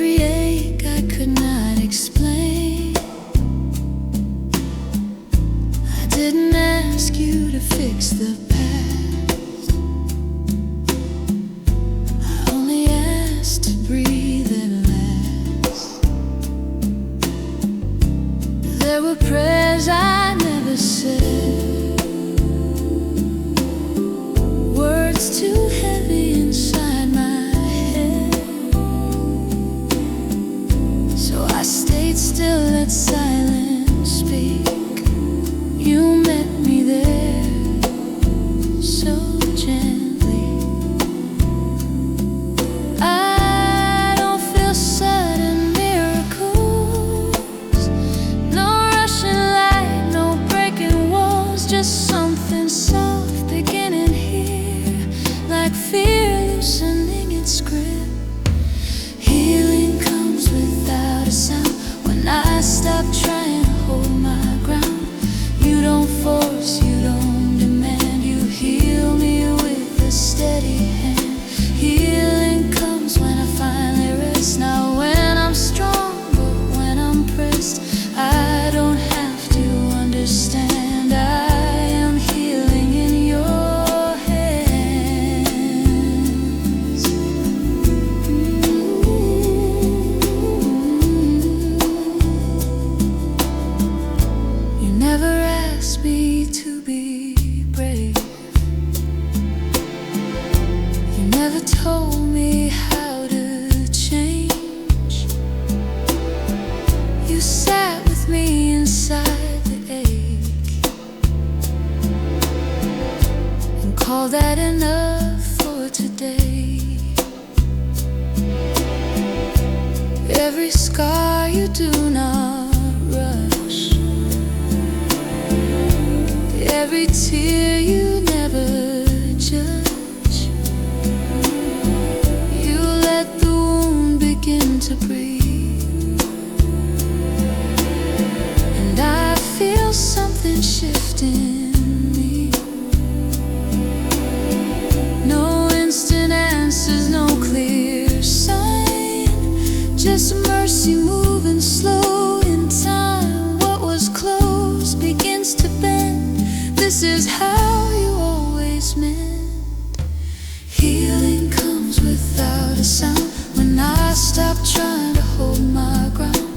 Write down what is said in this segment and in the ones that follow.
every ache I could not explain. I didn't ask you to fix the past, I only asked to breathe and last. There were prayers I never said, words too heavy inside my head. So I stayed still, let silence speak. You met me there so gently. I don't feel sudden miracles, no rushing light, no breaking walls, just something soft beginning here, like fear loosening its grip. Healing comes without a sound when I stop trying to hold my ground. You don't force, you don't demand, you heal me with a steady hand. Healing comes when I finally rest, not when I'm strong, but when I'm pressed. I don't have to understand, I am healing in your hands. You never asked me to be brave, you never told me how to change. You sat with me inside the ache and called that enough for today. Every scar you do not rush, every tear you never judge. You let the wound begin to breathe, and I feel something shift in me. No instant answers, no clear sign, just mercy moving slow in time. What was close begins to bend. This is how you always meant. Healing comes without a sound when I stop trying to hold my ground.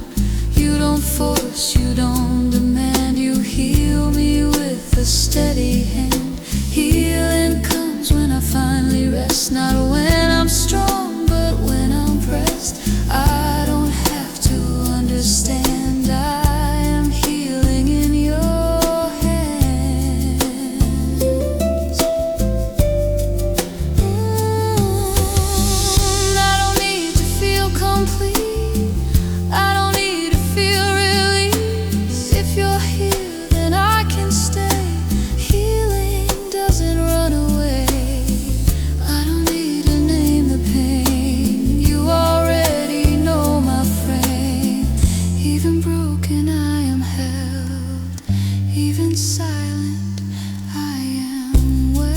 You don't force, you don't demand, you heal me with a steady hand. Healing comes when I finally rest, not when I'm strong, but when I'm pressed. I don't have to understand, I am healing in your hands. I don't need to feel complete, I don't need to feel release. If you're here, then I can stay. Healing doesn't run away, I don't need to name the pain. You already know my frame. Even broken I am held, even silent I am well.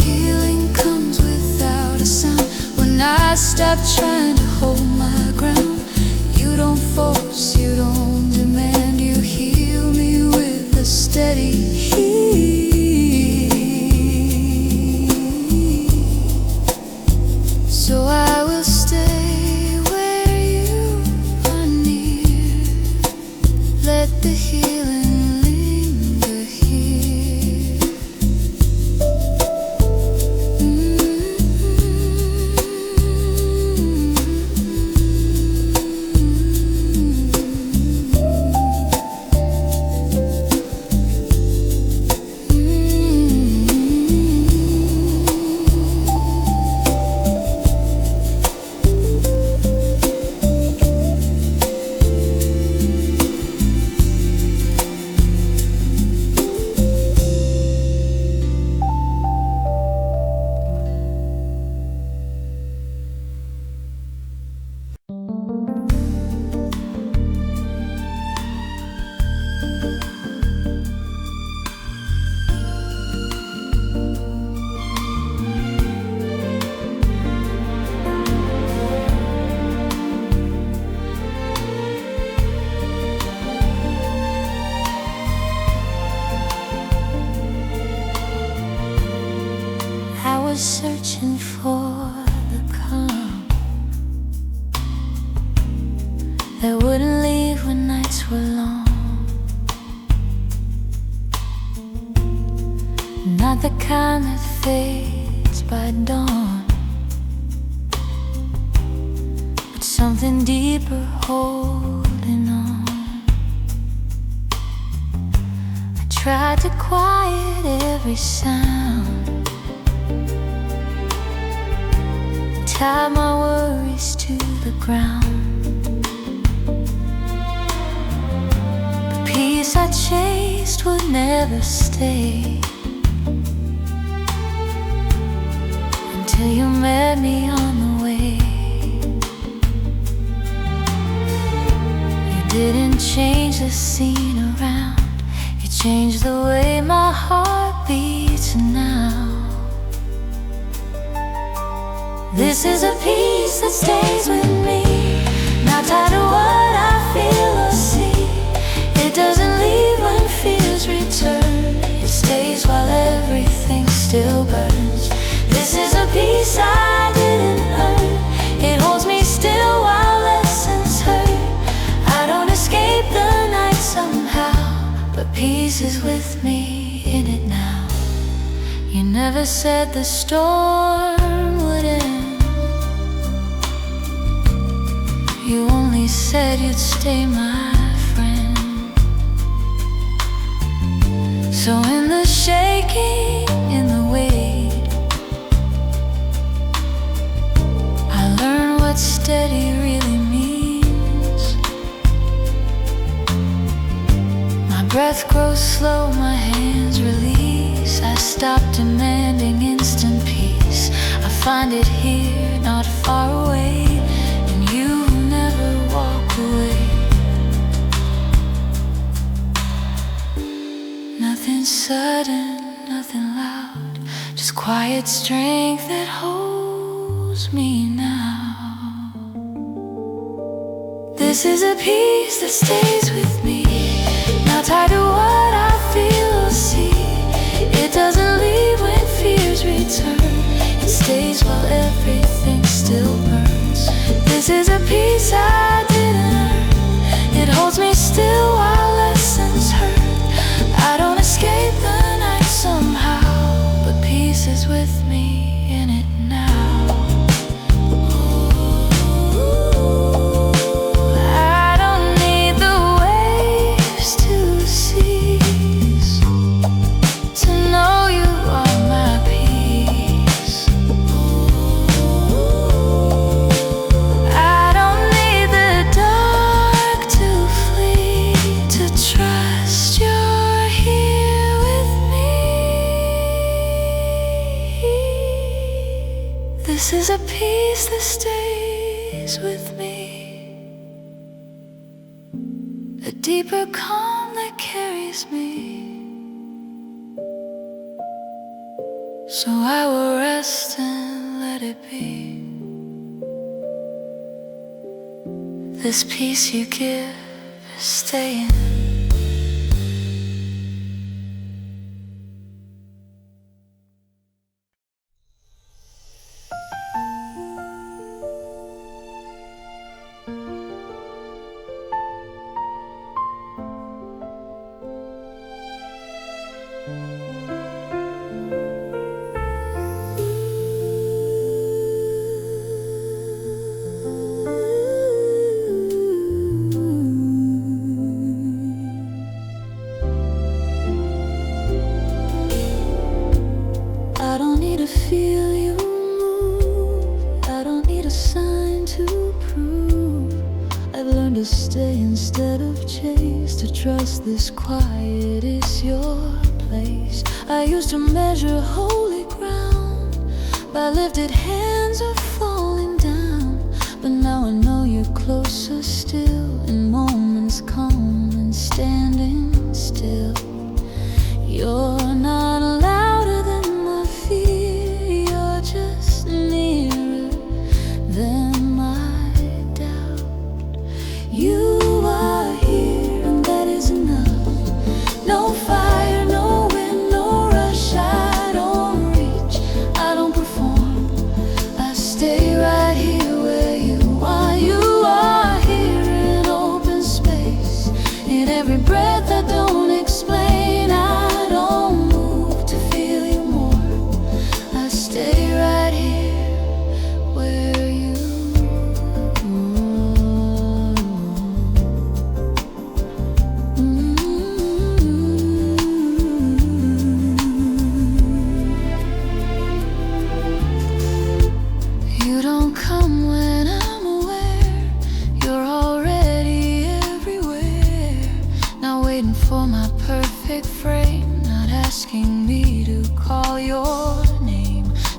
Healing comes without a sound when I stop trying to hold my ground. You don't force, you don't demand, you heal me with a steady heat. So I will stay where you are near, let the healing linger here. was searching for the calm that wouldn't leave when nights were long. Not the kind that fades by dawn, but something deeper holding on. I tried to quiet every sound, tied my worries to the ground. The peace I chased would never stay until you met me on the way. You didn't change the scene around, you changed the way my heart beats now. This is a peace that stays with me, not tied to what I feel or see. It doesn't leave when fears return, it stays while everything still burns. This is a peace I didn't earn, it holds me still while lessons hurt. I don't escape the night somehow, but peace is with me in it now. You never said the storm would end, you only said you'd stay my friend. So in the shaking, in the weight, I learned what steady really means. My breath grows slow, my hands release. I stop demanding instant peace. I find it here, not far away, and you never walk away. Nothing sudden, nothing loud, just quiet strength that holds me now. This is a peace that stays with me, not tied to what I feel or see. It doesn't leave when fears return, it stays while everything still burns. This is a peace I didn't earn, it holds me still while lessons hurt. I don't escape the night somehow, but peace is with me in it now. I don't need the waves to cease to know you are my peace. I don't need the dark to flee to trust you're here with me. This is a peace that stays with me, a deeper calm that carries me. So I will rest and let it be. This peace you give is staying. I don't need to feel you move, I don't need a sign to prove. I've learned to stay instead of chase, to trust this quiet is your place. I used to measure holy ground by lifted hands or falling down, but now I know you're closer still in moments calm and standing still. You're not louder than my fear, you're just nearer than my doubt. You are here and that is enough. No fire, no wind, no rush. I don't reach, I don't perform.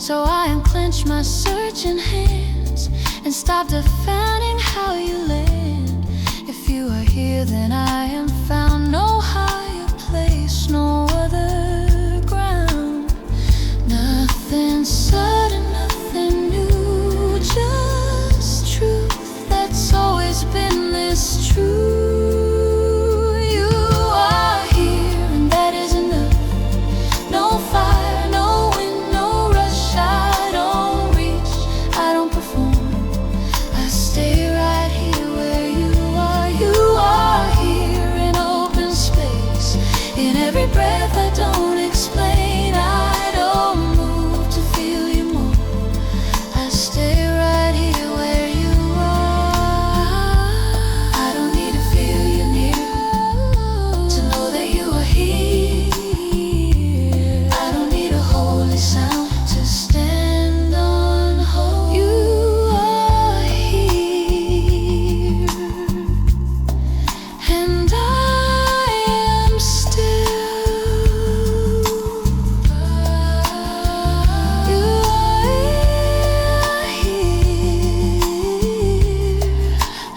So I unclenched my searching hands and stopped defending how you land. If you are here, then I am found. No higher place, no other ground. Nothing sudden, nothing new, just truth that's always been this true. You are here, and that is enough. No fire, no wind, no rush. I don't reach, I don't perform. I stay right here where you are. You are here in open space. In every breath I don't explain. I don't move to feel you more. I stay right here where you are. I don't need to feel you near to know that you are here. I don't need a holy sound to stand on hold. You are here, and I am still. You are here,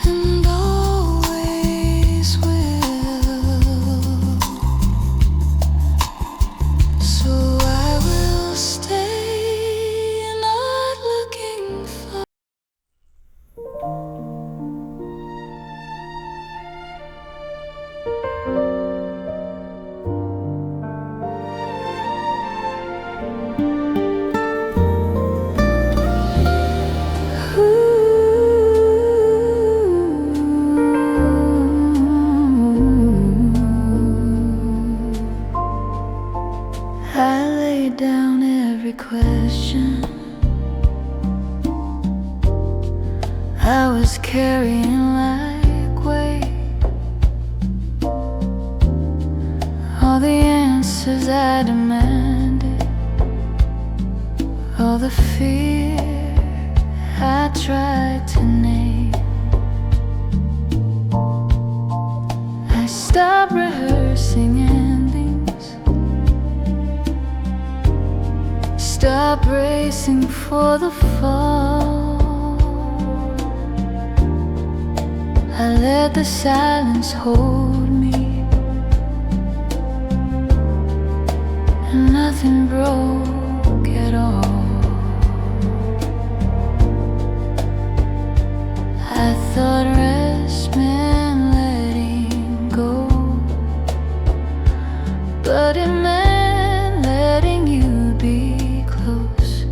and always will. So I will stay, not looking for. I lay down every question I was carrying like weight. All the answers I demanded, all the fear I tried to name. I stopped rehearsing endings, stop racing for the fall. I let the silence hold me, and nothing broke at all. I thought rest meant letting go, but it meant letting you be close.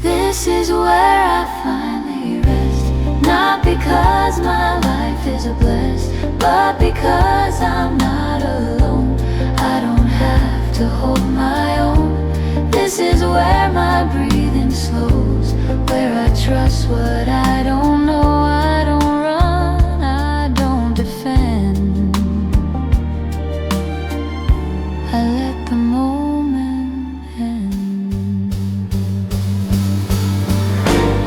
This is where I finally rest, not because my life is a bless, but because I'm not alone. I don't have to hold my own. This is where my breathing slows, where I trust what I don't know. I don't run, I don't defend. I let the moment end.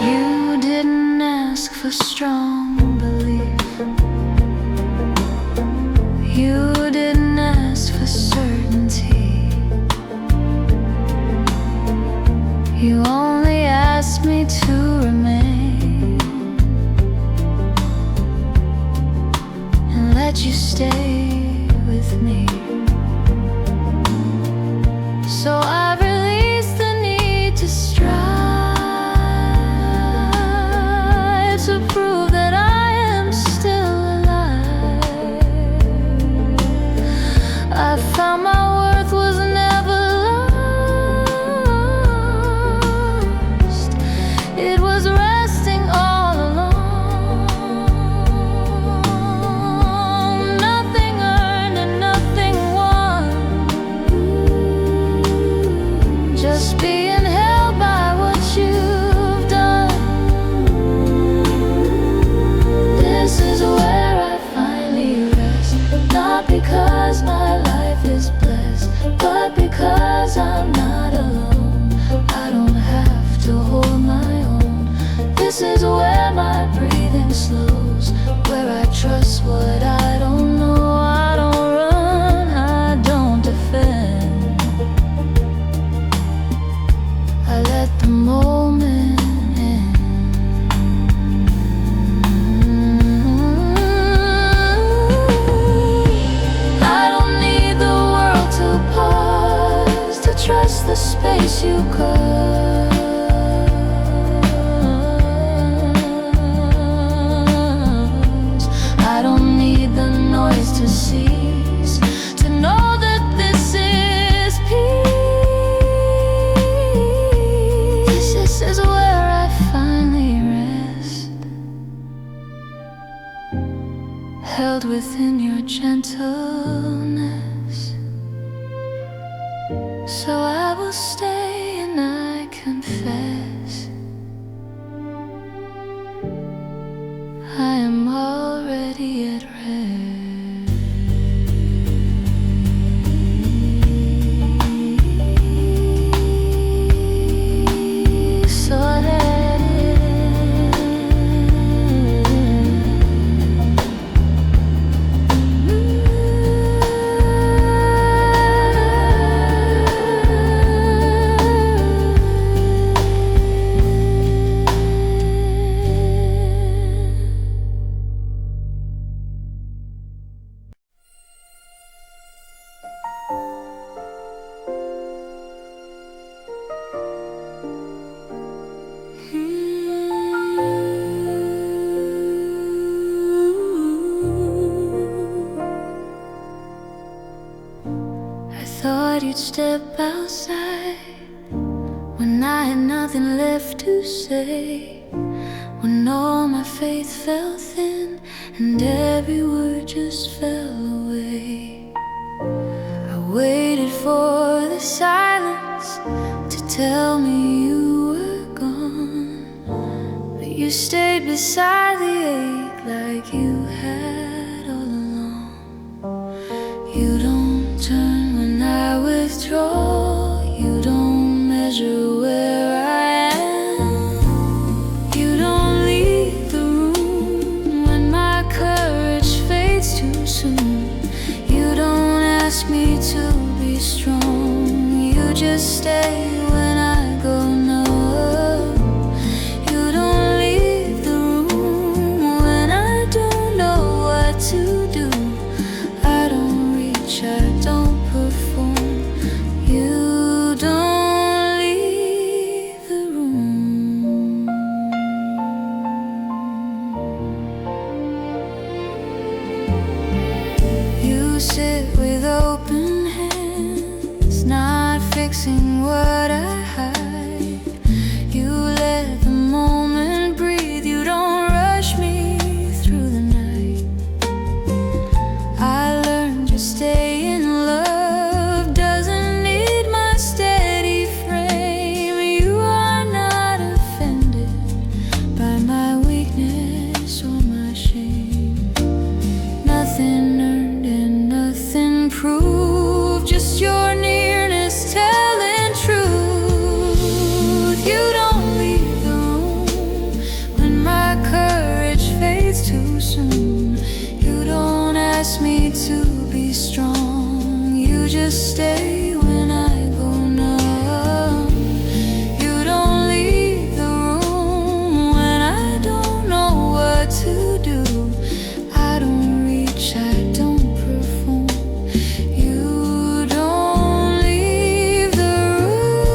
You didn't ask for strong belief, you didn't ask for certainty. You only asked me to remain and let you stay with me. So I released the need to strive, to prove that I am still alive. I found my worth was never lost. It was resting all along. Nothing earned and nothing won. held within your gentleness. So I will stay and I confess I am already at rest. So let it thought you'd step outside when I had nothing left to say, when all my faith fell thin and every word just fell away. I waited for the silence to tell me you were gone, but you stayed beside the ache like you had all along. You don't turn when I withdraw, you don't measure where I am, you don't leave the room when my courage fades too soon. You don't ask me to be strong, you just stay when I go numb. You don't leave the room when I don't know what to do. I don't reach, I don't perform. You don't leave the room. You sit with open hands, not fixing what I hide. You let the moment breathe, you don't rush me through the night. I learned to stay in love doesn't need my steady frame. You are not offended by my weakness or my shame. Nothing earned and nothing proved, just your nearness telling truth. You don't leave the room when my courage fades too soon. You don't ask me to be strong, you just stay when I go numb. You don't leave the room when I don't know what to do. I don't reach, I don't perform. You don't leave the room.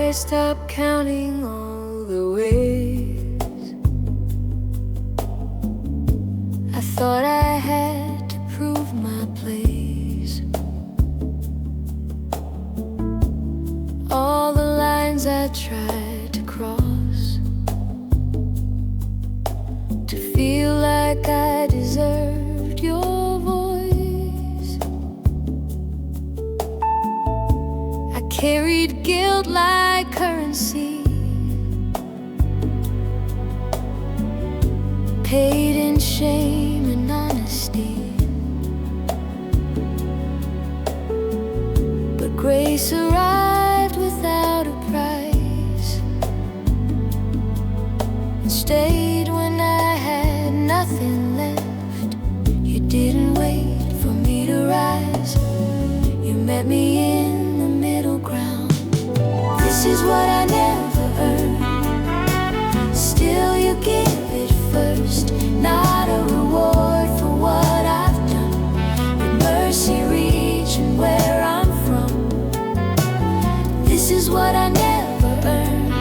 I stopped counting all the ways I thought I had to prove my place. All the lines I tried to cross to feel like I deserved your voice. I carried guilt like currency, paid in shame and honesty. But grace arrived without a price and stayed when I had nothing left. You didn't wait for me to rise, you met me in the middle ground. This is what I never earned, still you give it first. Not a reward for what I've done, but mercy reaching where I'm from. This is what I never earned,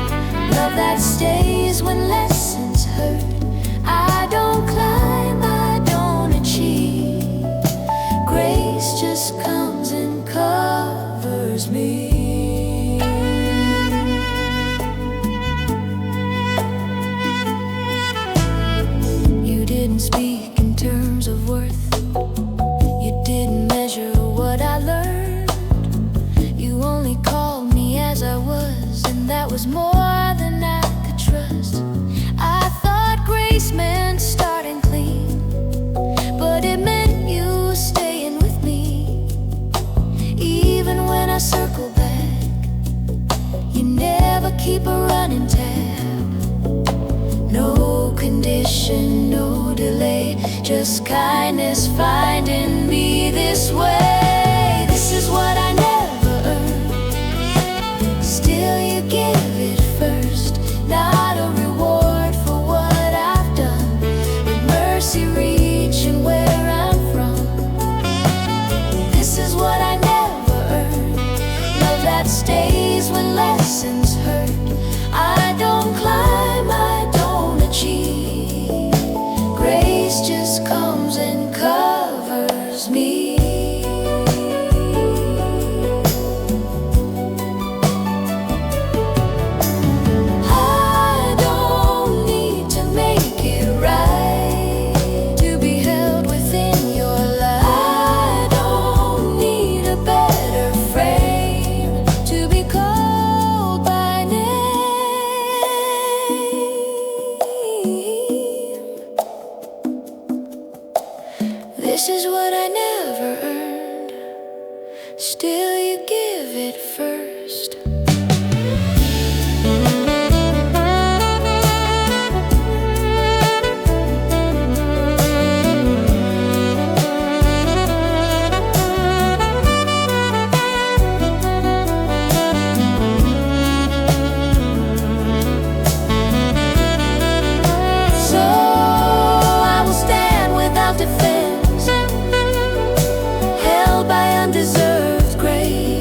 love that stays when lessons hurt. I don't climb, I don't achieve, grace just comes and covers me. You didn't speak in terms of worth, you didn't measure what I learned. You only called me as I was, and that was more than I could trust. I thought grace meant starting clean, but it meant you staying with me. Even when I circle back, you never keep a running tab. No condition, no delay, just kindness finding me this way. This is what I never earned, still you give it first. Not a reward for what I've done, but mercy reaching where I'm from. This is what I never earned, love that stays when lessons hurt. I don't climb, I don't achieve, grace just comes and covers me. I don't need to make it right to be held within your light. I don't need a better frame to be called by name. This is what I never earned, still you give it first. So I will stand without defense, held by undeserved grace.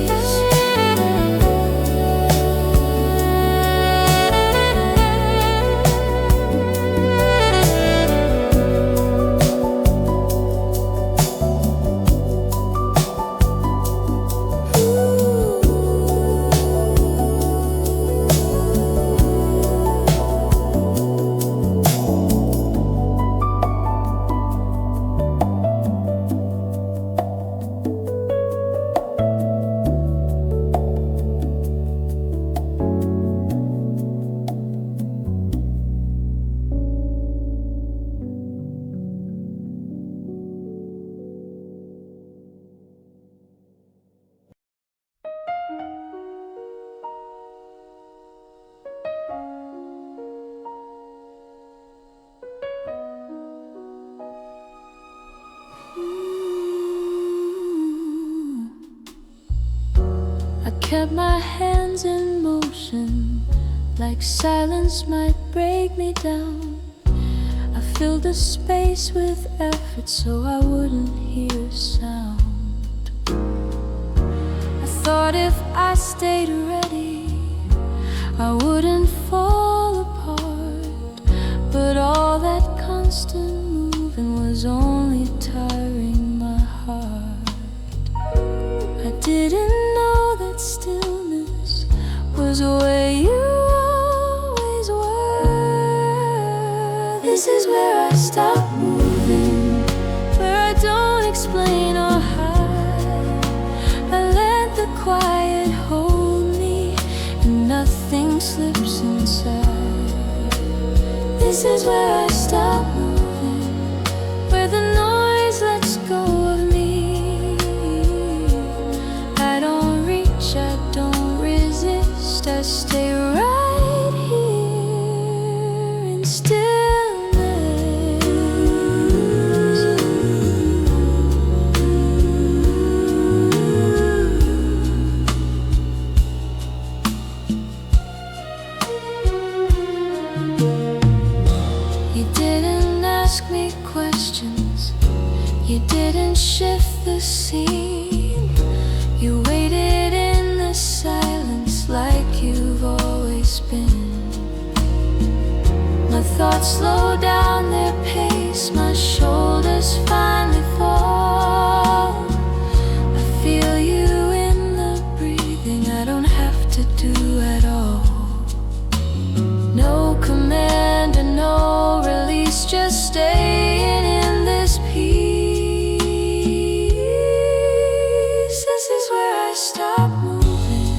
I kept my hands in motion, like silence might break me down. I filled the space with effort so I wouldn't hear a sound. I thought if I stayed ready, I wouldn't fall apart. But all that constant moving was only tiring my heart. I didn't know that stillness was where you always were. This is where I stop moving, where I don't explain or hide. I let the quiet hold me, and nothing slips inside. This is where I stop moving, where the noise lets go of me. I don't reach, I don't resist, I stay right here in stillness. You didn't ask me questions, you didn't shift the scene. You waited in the silence like you've always been. My thoughts slow down their pace, my shoulders finally fall. I feel you in the breathing, I don't have to do at all. No command and no release, just staying in this peace. This is where I stop moving,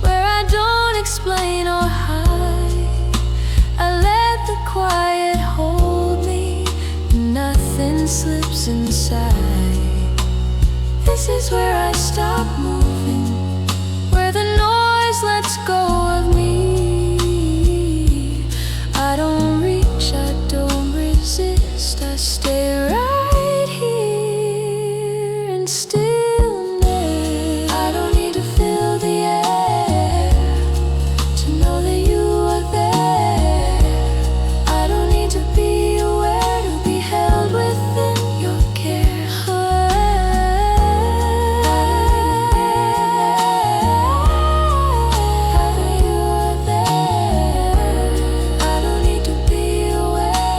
where I don't explain or hide. I let the quiet hold me, nothing slips inside. This is where I stop moving, where the noise lets go of me. I don't reach, I don't resist, I stay right here in stillness. I don't need to fill the air to know that you are there. I don't need to be aware to be held within your care. You are there. I don't need to be aware.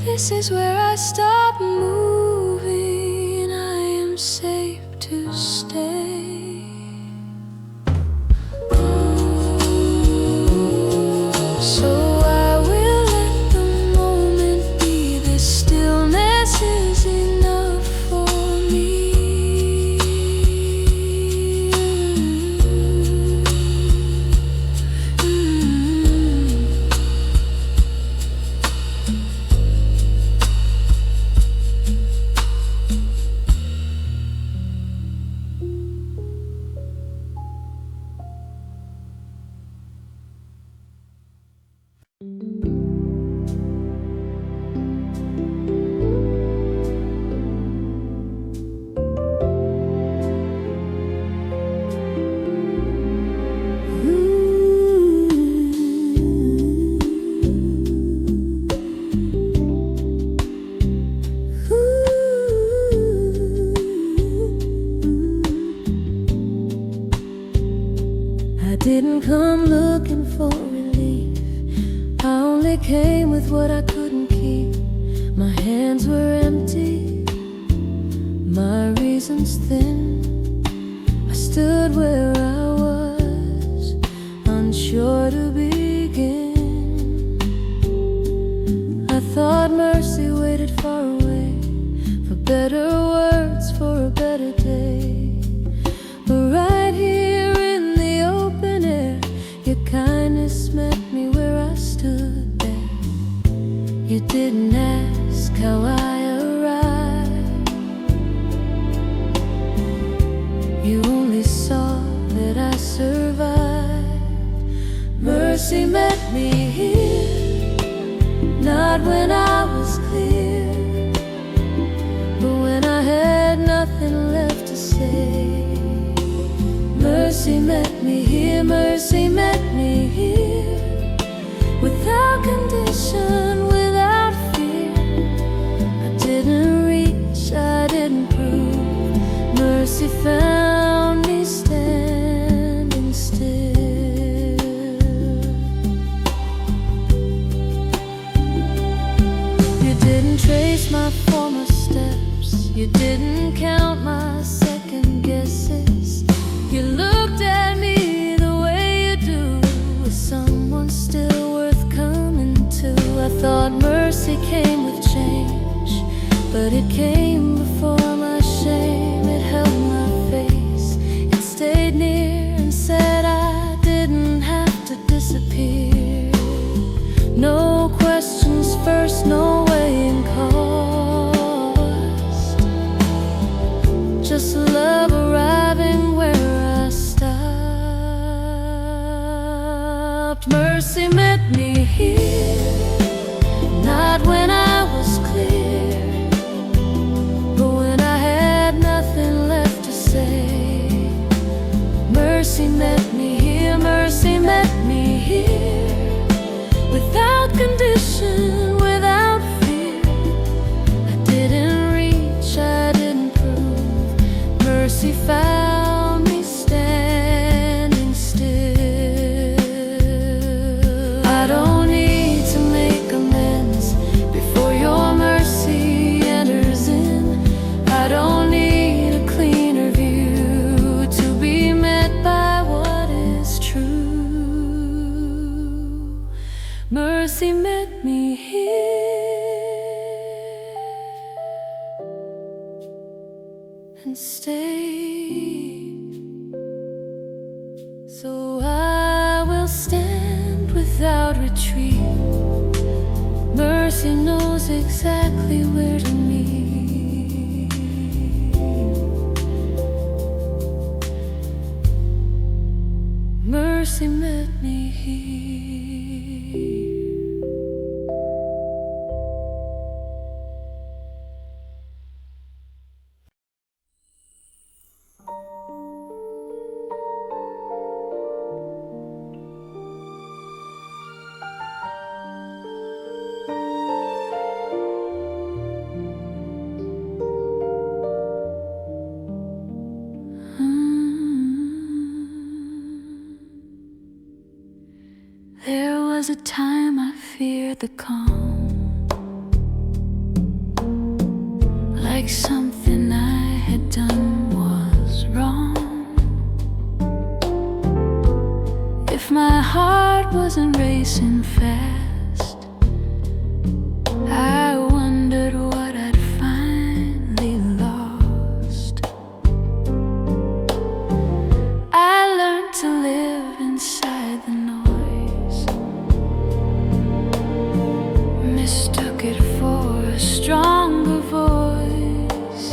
This is where I stop moving, I am safe to stay. So I will let the moment be. This stillness is enough for me. I didn't come looking for relief, I only came with what I couldn't keep. My hands were empty, my reasons thin. I stood where I was, unsure to begin. I thought mercy waited far away, for better words, for a better day. But right here in the open air, your kindness met me where I stood there. You didn't ask how I arrived, you only saw that I survived. Mercy met me here, not when I was clear, but when I had nothing left to say. Mercy met me here, mercy met me here, without condition, without fear. I didn't reach, I didn't prove. Mercy found me standing still. didn't trace my former steps, you didn't count my second guesses. You looked at me the way you do with someone still worth coming to. I thought mercy came with change, but it came before my shame. It held my face, it stayed near and said I didn't have to disappear. No questions first, no weighing cost, just love arriving where I stopped. Mercy met me here, not when I was clear, but when I had nothing left to say. Mercy met me here, mercy met me here, without condition, without fear. I didn't reach, I didn't prove. Mercy found me standing still. I don't need to make amends before your mercy enters in. I don't need a cleaner view to be met by what is true. Mercy met me here and stayed. So I will stand without retreat. Mercy knows exactly where to meet. Mercy met me here. There was a time I feared the calm, like something I had done was wrong. If my heart wasn't racing fast, I wondered what I'd finally lost. I learned to live inside the noise, mistook it for a stronger voice.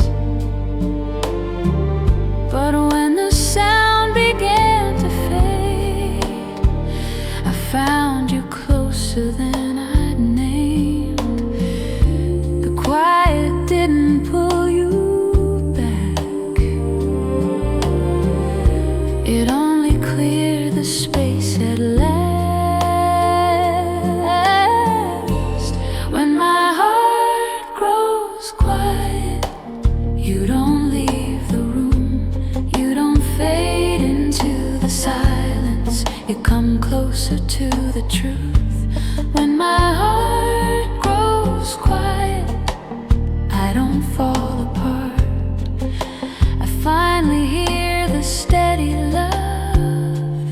But when the sound began to fade, I found you closer than I'd named. The quiet didn't pull you back, it only cleared the space at last. When my heart grows quiet, you don't leave the room, you don't fade into the silence, you come closer to the truth. When my heart grows quiet, I don't fall apart. I finally hear the steady love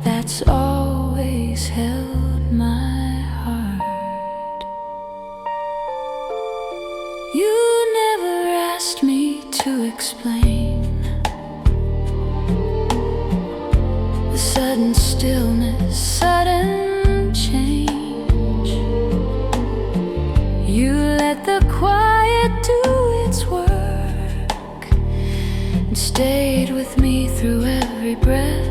that's always held my heart. You never asked me to explain the sudden stillness, sudden change. You let the quiet do its work and stayed with me through every breath.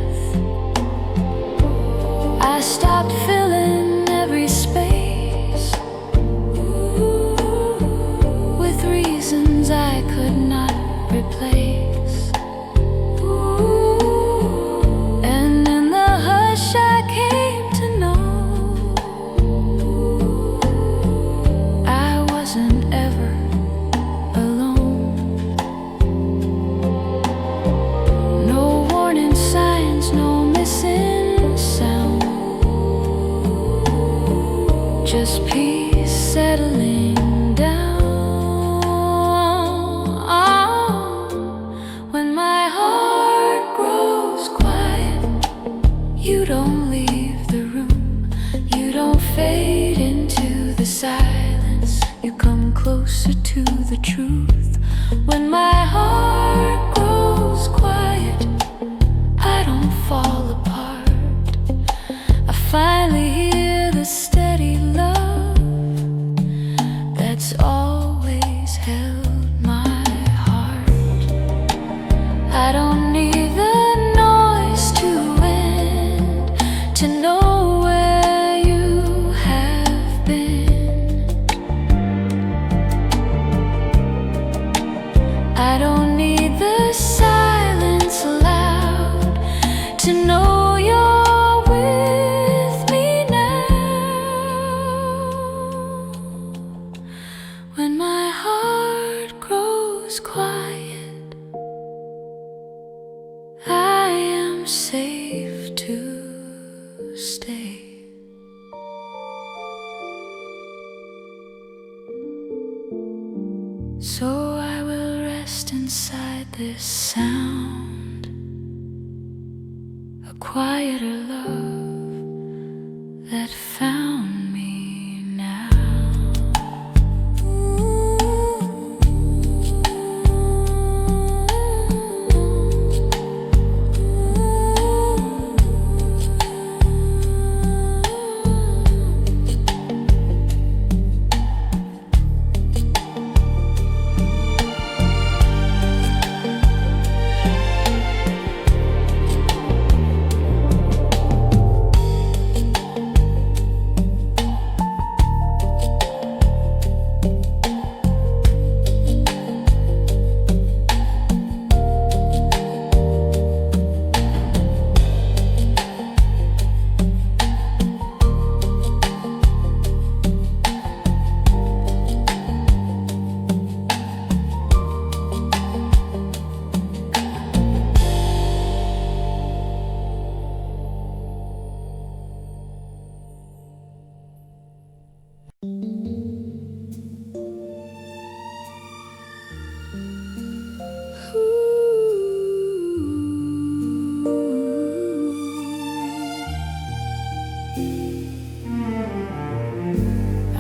I stopped filling every space with reasons I could not replace. And in the hush I came to know I wasn't ever alone. No warning signs, no missing sound, just peace settling silence, you come closer to the truth. When my heart grows quiet, I don't fall apart. I finally hear the steady love that's always held my heart. I don't need the noise to end to know where you have been. I don't need the silence loud to know you're with me now. When my heart grows quiet, I am safe to stay. So I will rest inside this sound, a quieter love that found me now.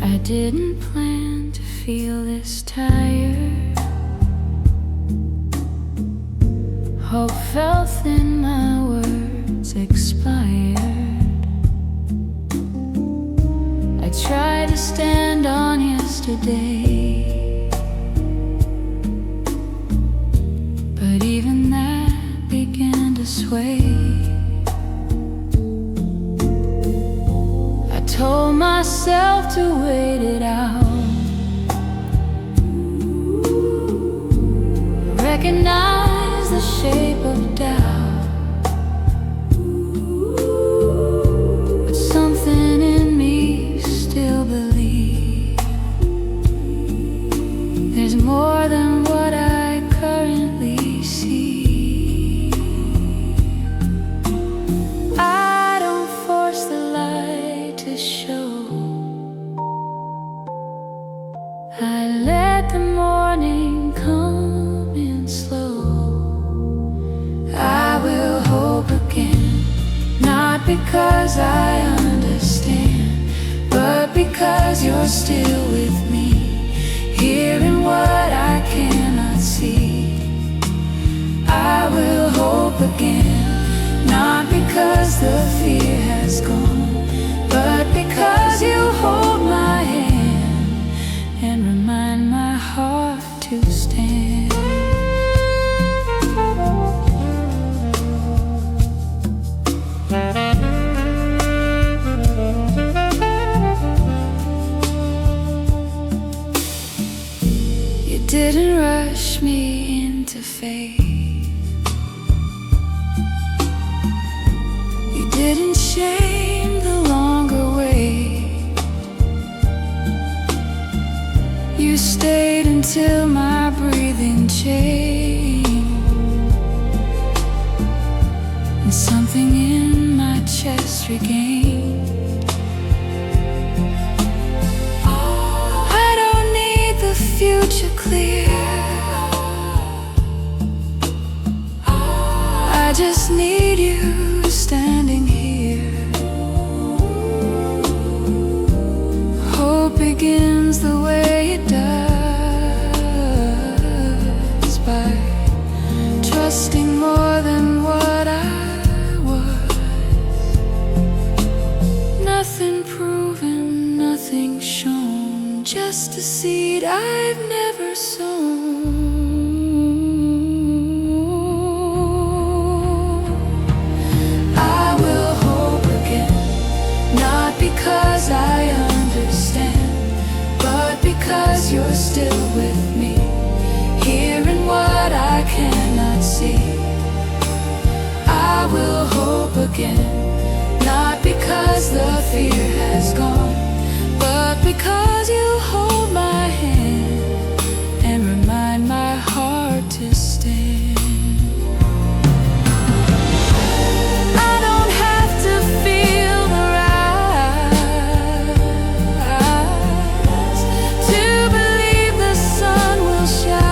I didn't plan to feel this tired. Hope fell thin, my words expired. I tried to stand on yesterday, but even that began to sway. I told myself to wait it out, recognize the shape of doubt, but something in me still believes there's more than what I currently see. I don't force the light to show, I let the morning come in slow. I will hope again, not because I understand, but because you're still with me, hearing what I cannot see. I will hope again, not because the fear has gone, but because you hold my hand and remind my heart to stand. You didn't rush me into faith, you didn't shame the longer wait. You stayed until my breathing changed, and something in my chest regained. I don't need the future clear, I just need you standing here. Hope begins begins the way it does, by trusting more than what I was. Nothing proven, nothing shown, just a seed I've never sown. I will hope again, not because I understand, but because you're still with me, hearing what I cannot see. I will hope again, not because the fear has gone, but because you hold my hand and remind my heart to stand. I don't have to feel the rise to believe the sun will shine.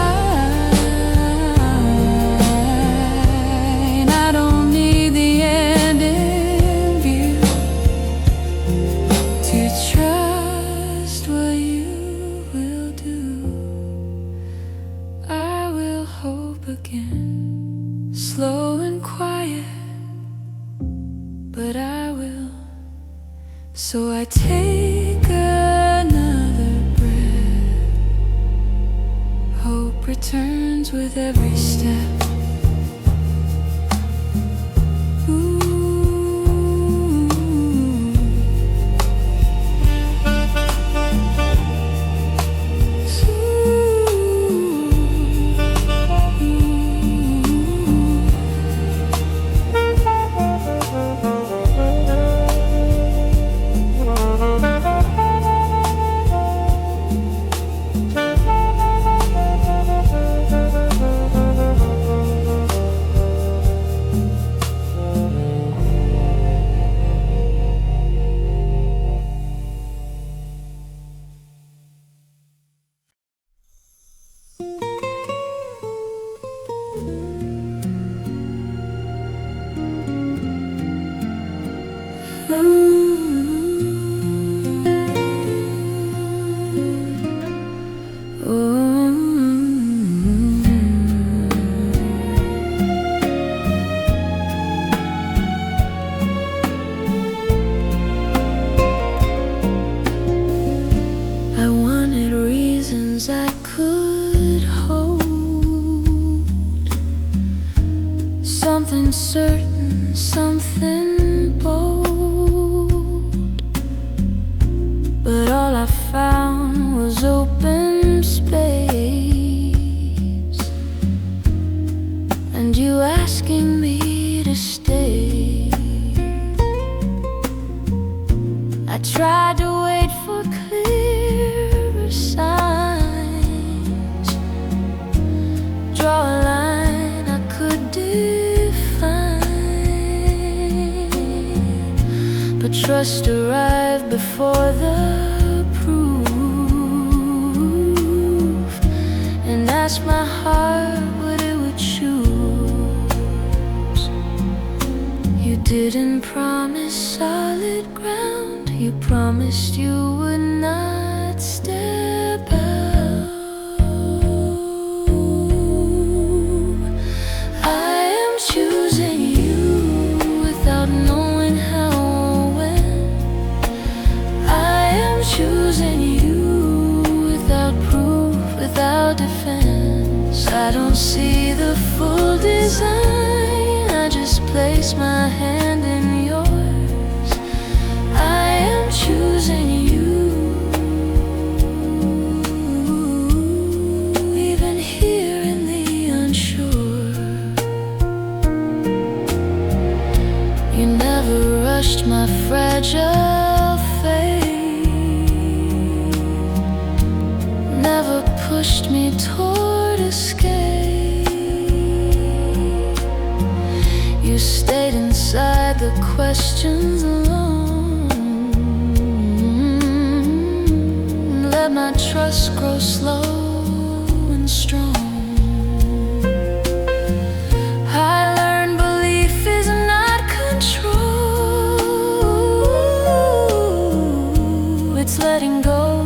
I don't need the end in view to trust what you will do. I will hope again, slow and quiet, but I will. So I take another breath. Hope returns with every step. I wanted reasons I could hold, something certain, something bold, but all I found was open space, and you asking me to stay. I tried to wait for clearer signs, draw a line I could define, but trust arrived before the proof, and asked my heart what it would choose. You didn't promise solid ground, you promised you would not step out. I am choosing you without knowing how or when. I am choosing you without proof, without defense. I don't see the full design, I just place my hand in yours. I am choosing you, even here in the unsure. You never rushed my fragile faith, never pushed me toward escape. You stayed inside the questions alone, let my trust grow slow and strong. I learned belief is not control, it's letting go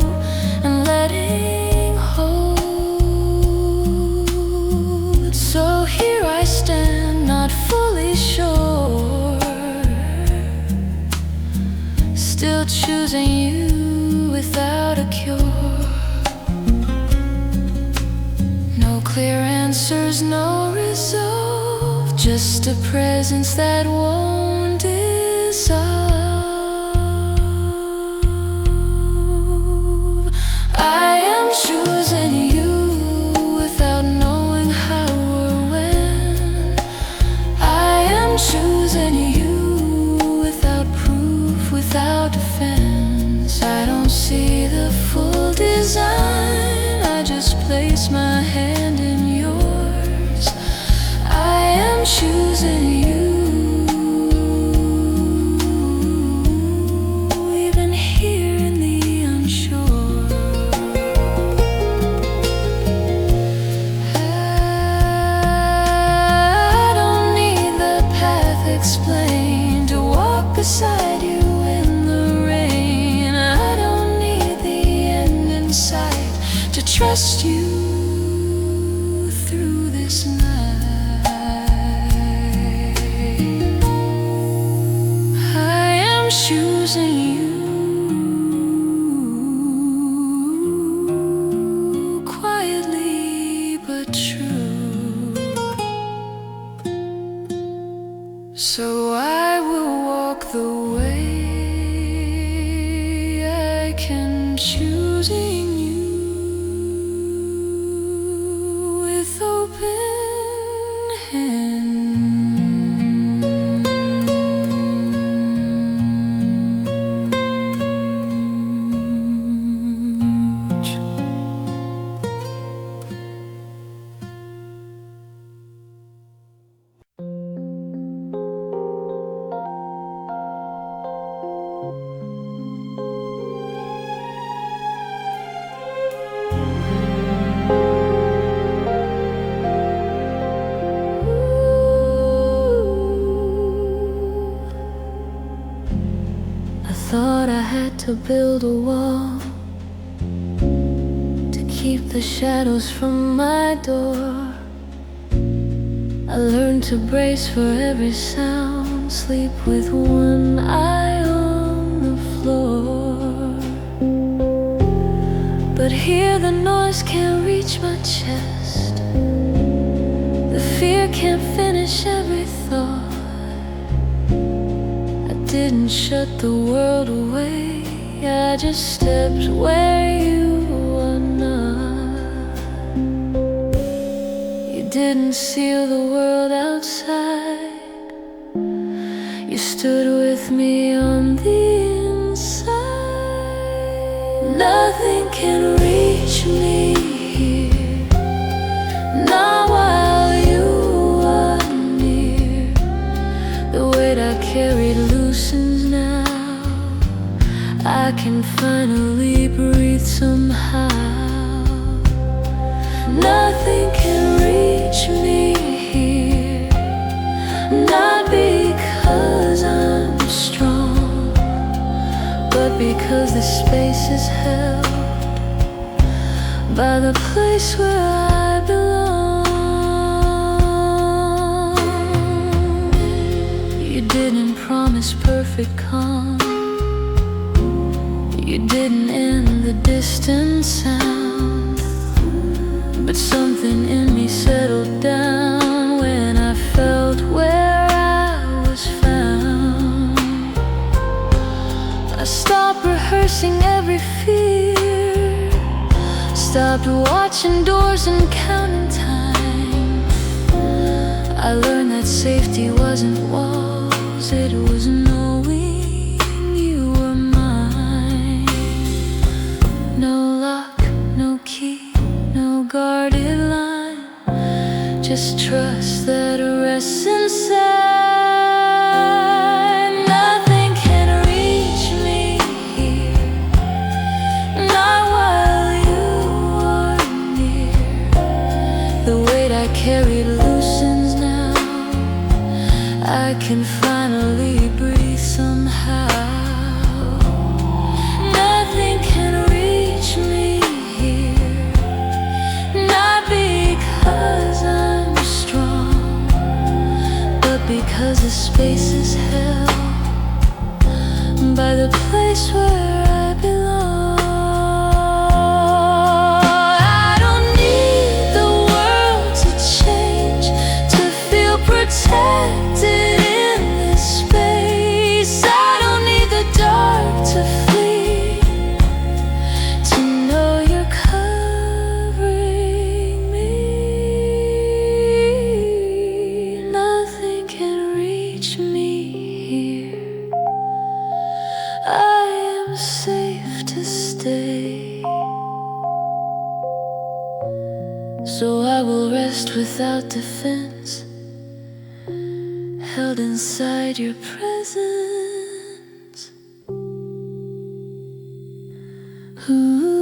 answers, no resolve, just a presence that won't dissolve. I am choosing you without knowing how or when. I am choosing you without proof, without defense. I don't see the full design, I just place my hand in yours. I am choosing you, even here in the unsure. I don't need the path explained to walk beside you in the rain. I don't need the end in sight to trust you through this night. I am choosing you, quietly but true. So I will walk the way I can, choosing you with open hands. I thought I had to build a wall to keep the shadows from my door. I learned to brace for every sound, sleep with one eye on the floor. But here the noise can't reach my chest, the fear can't finish every thought. Didn't shut the world away, I just stepped where you were not. You didn't seal the world outside, you stood with me on the inside. Nothing can reach me here, not while you are near. The weight I carried loosens now, I can finally breathe somehow. Nothing can reach me here, not because I'm strong, but because the space is held by the place where I belong. You didn't promise perfect calm, you didn't end the distant sound, but something in me settled down when I felt where I was found. I stopped rehearsing every fear, stopped watching doors and counting time. I learned that safety wasn't walls, it was knowing you were mine. No lock, no key, no guarded line, just trust that rests inside. Nothing can reach me here, not while you are near. The weight I carried loosens now, I can finally breathe somehow. Nothing can reach me here, not because I'm strong, but because the space is held by the place where I belong. I don't need the world to change, So I will rest without defense, held inside your presence. Ooh.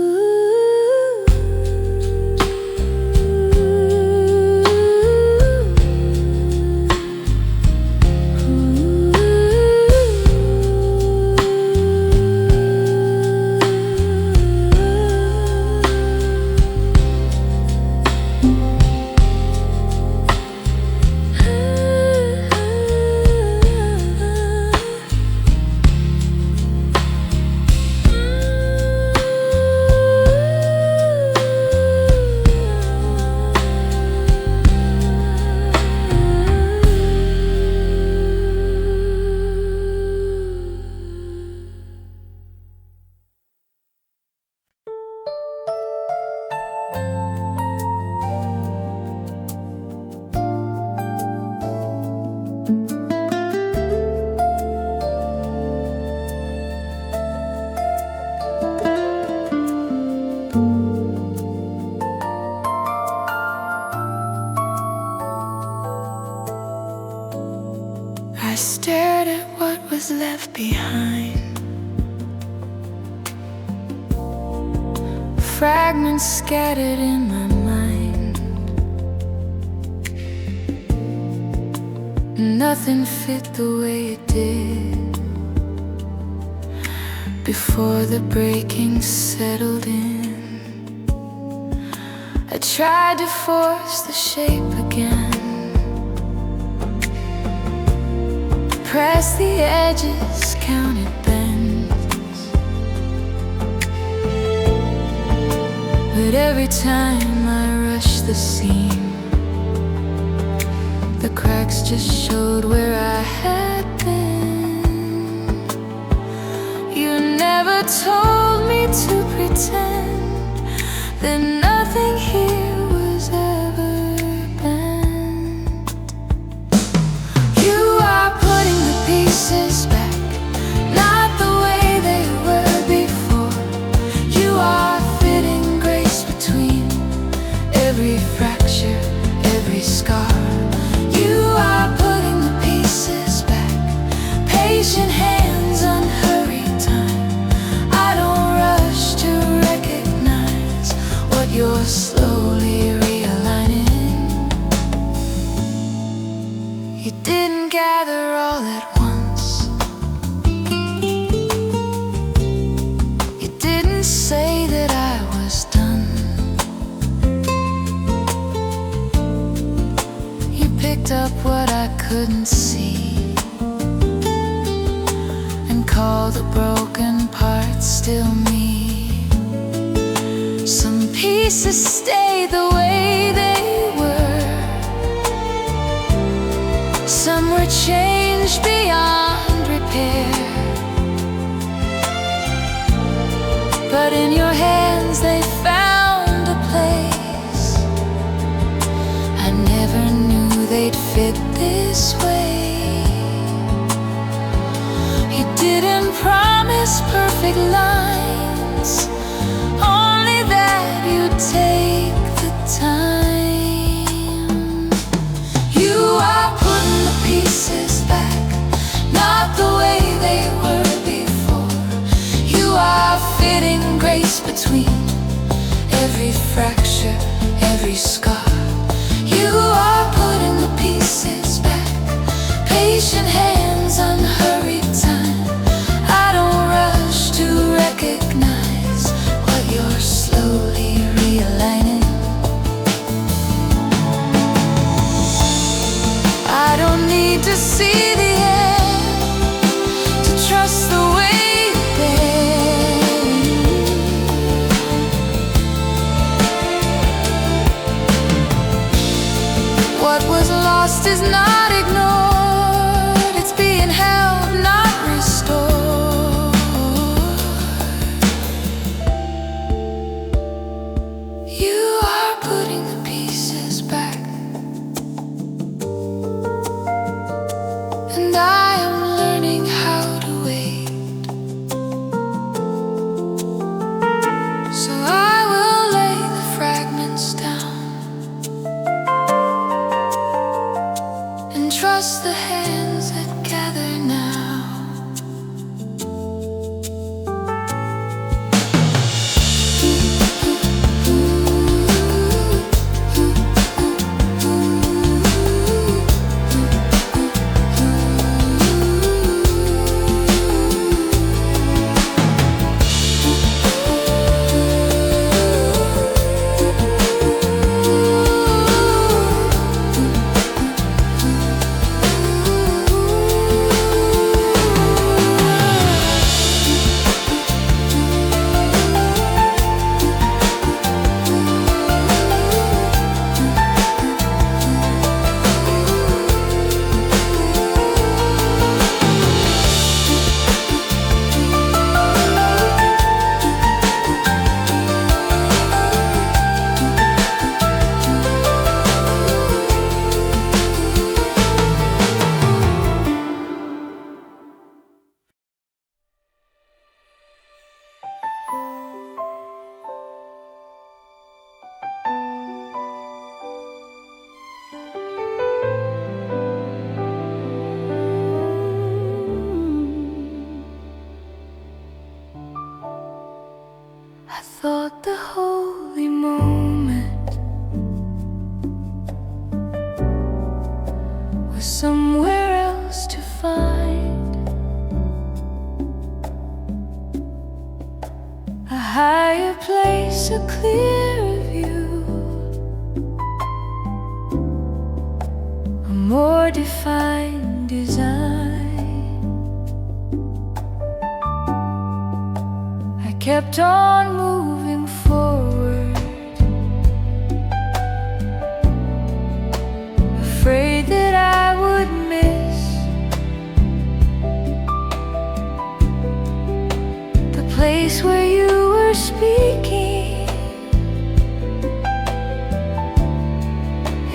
I stared at what was left behind, fragments scattered in my mind. Nothing fit the way it did before the breaking settled in. I tried to force the shape again, press the edges, counted bends. But every time I rushed the seam, the cracks just showed where I had been. You never told me to pretend that nothing here was ever bent. You are putting the pieces back, not the way they were before. You are fitting grace between every fracture, every scar. You are putting the pieces back, patient hands, unhurried time. I don't rush to recognize what you're slowly realigning. You didn't gather all at once, you didn't say that I was done. You picked up what I couldn't see and called the broken parts still me. Some pieces stayed the way they were, some were changed beyond repair. But in your hands they found a place I never knew they'd fit this way. You didn't promise perfect lines, only that you'd take the time. You are putting the pieces back, not the way they were before. You are fitting grace between every fracture, every scar. You are putting the pieces back, patient hands, unhurried time. I don't rush to recognize what you're slowly realigning. I don't need to see the end to trust the way you've been. What was lost is not ignored, it's being held, not restored. You are putting the pieces back, and I am learning how to wait. So I will lay the fragments down moment was somewhere else to find. A higher place, a clearer view, a more defined design. I kept on moving forward, afraid that I would miss the place where you were speaking.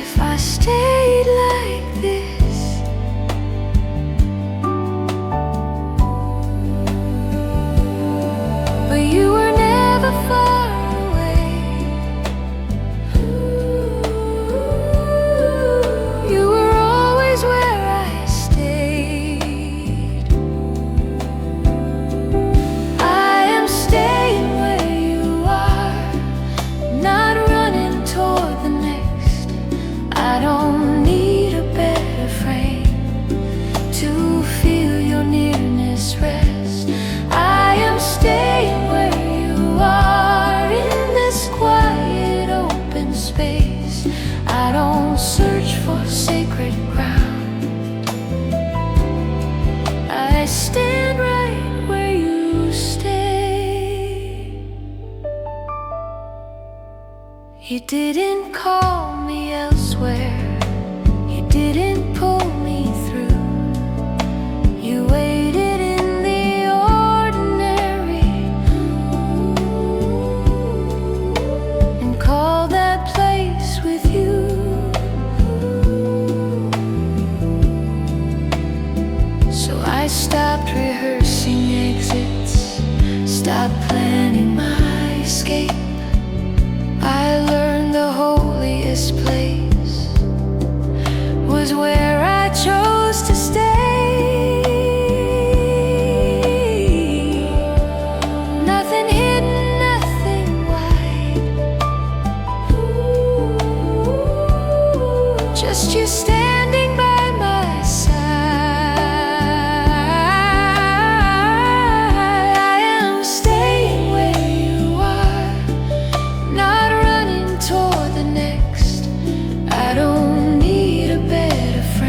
If I stayed like this, but you were never far away. You were always where I stayed. I am staying where you are, not running toward the next. I don't need a better frame to feel your nearness rest. I am staying where you are, in this quiet open space. I don't search for sacred ground. I stand right where you stay. You didn't call me elsewhere, you didn't pull me through. You waited in the ordinary and called that place with you. So I stopped rehearsing exits, stopped planning my escape. I learned the holiest place was where I chose to stay. Nothing hidden, nothing wide, just you standing by my side. I am staying where you are, not running toward the next. I don't need a better friend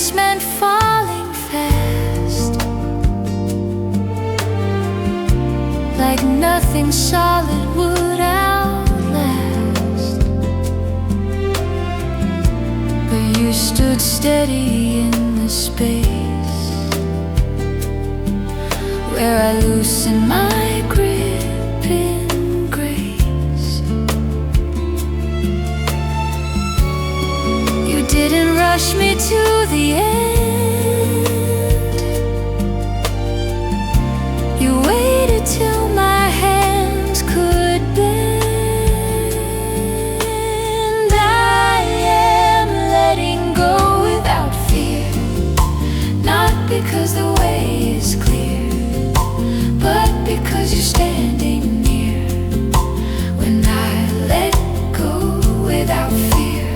embrace meant falling fast, like nothing solid would outlast. But you stood steady in the space where I loosened my grip in grace. You didn't rush me to the end. You waited till my hands could bend. I am letting go without fear, not because the way is clear, but because you're standing near. When I let go without fear,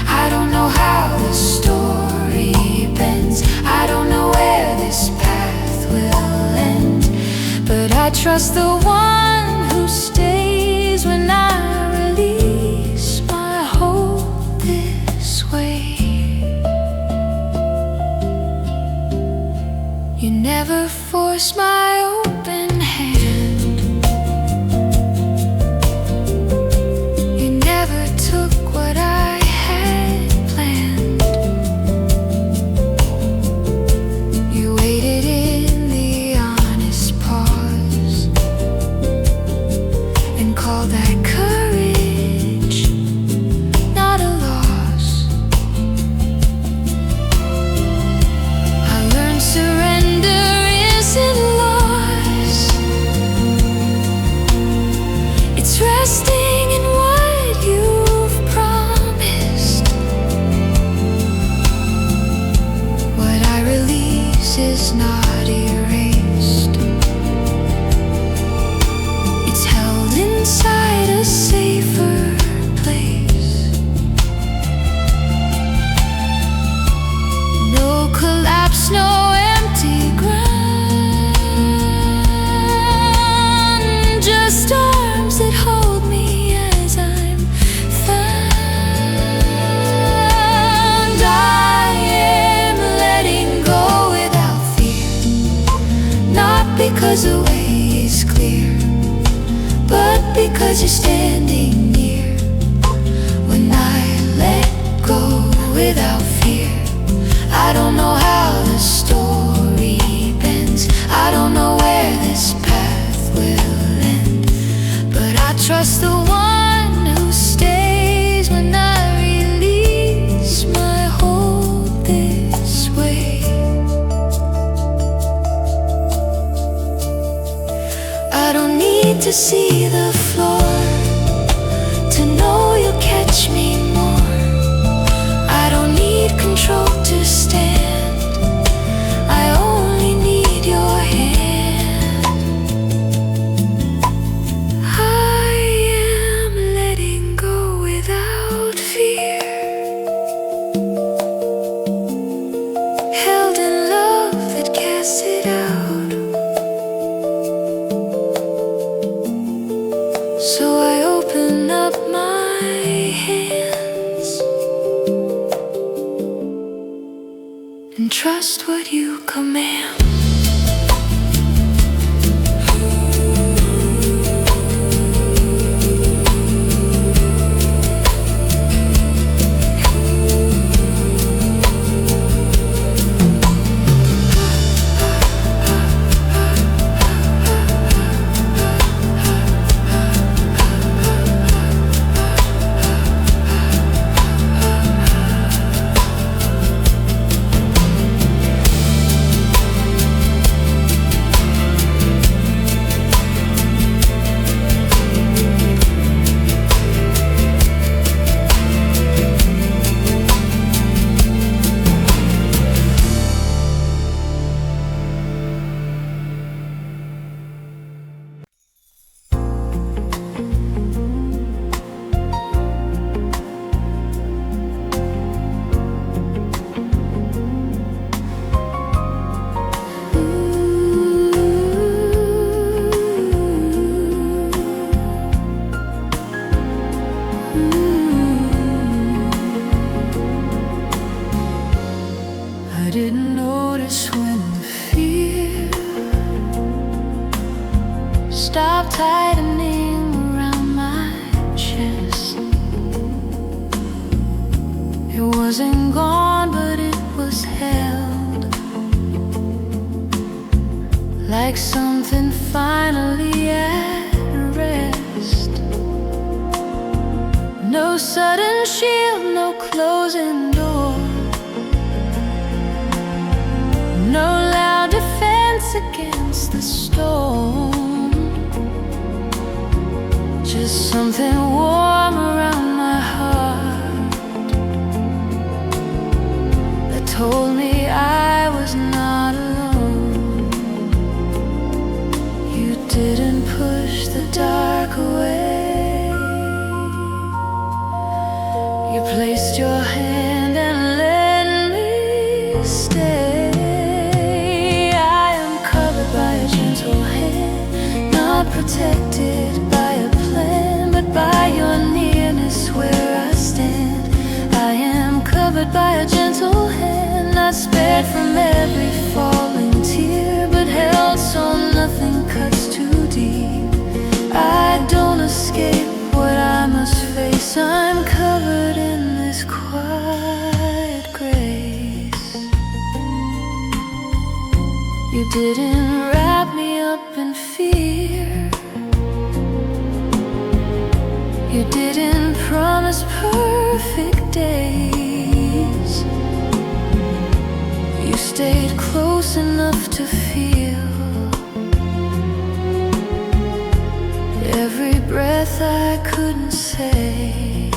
I don't know how the story bends, I don't know where this path will end, but I trust the one who stays when I release my hold this way. You never force my open hand, you never took what I had planned. You waited in the honest pause and called that courage, not a loss. I learned surrender isn't loss, it's resting in what you've promised. What I release is not erased, it's held inside a safer place. No collapse, no empty ground, just arms that hold me as I'm found. I am letting go without fear, not because the way is clear, but because you're standing near. When I let go without fear, I don't know how the story bends, I don't know where this path will end, but I trust the one who stays when I release my hold this way. I don't need to see the floor to know you'll catch me more. I don't need control to stand, I only need your hand. I am letting go without fear, held in love that casts it out. So I open up my hands and trust what you command. stopped tightening around my chest. It wasn't gone, but it was held, like something finally at rest. No sudden shield, no closing door, no loud defense against the storm. Just something warm around my heart that told me I was not alone. You didn't push the dark away. You placed your hand and let me stay. I am covered by a gentle hand, not protected by a plan, but by your nearness where I stand. I am covered by a gentle hand, not spared from every falling tear, but held so nothing cuts too deep. I don't escape what I must face. I'm covered in this quiet grace. You didn't wrap me up in fear. You didn't promise perfect days. You stayed close enough to feel every breath I couldn't say.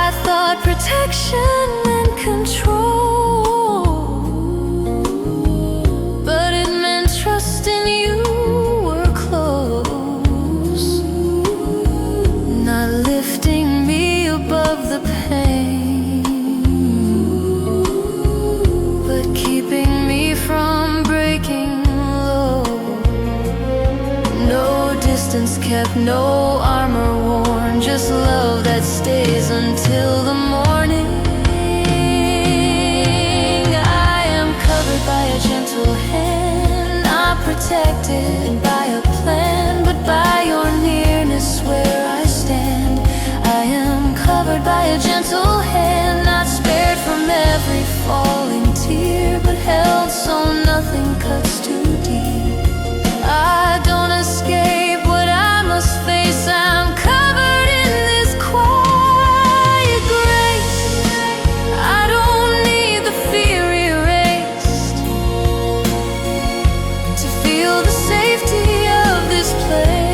I thought protection and control, but it meant trusting you were close, not lifting me above the pain, but keeping me from breaking low. No distance kept, no armor worn, just love that stays until the morning. I am covered by a gentle hand, not protected by a plan, but by your nearness where I stand. I am covered by a gentle hand, not spared from every falling tear, but held so nothing cuts too deep. I don't escape what I must face. I'm covered in this quiet grace. I don't need the fear erased to feel the safety of this place.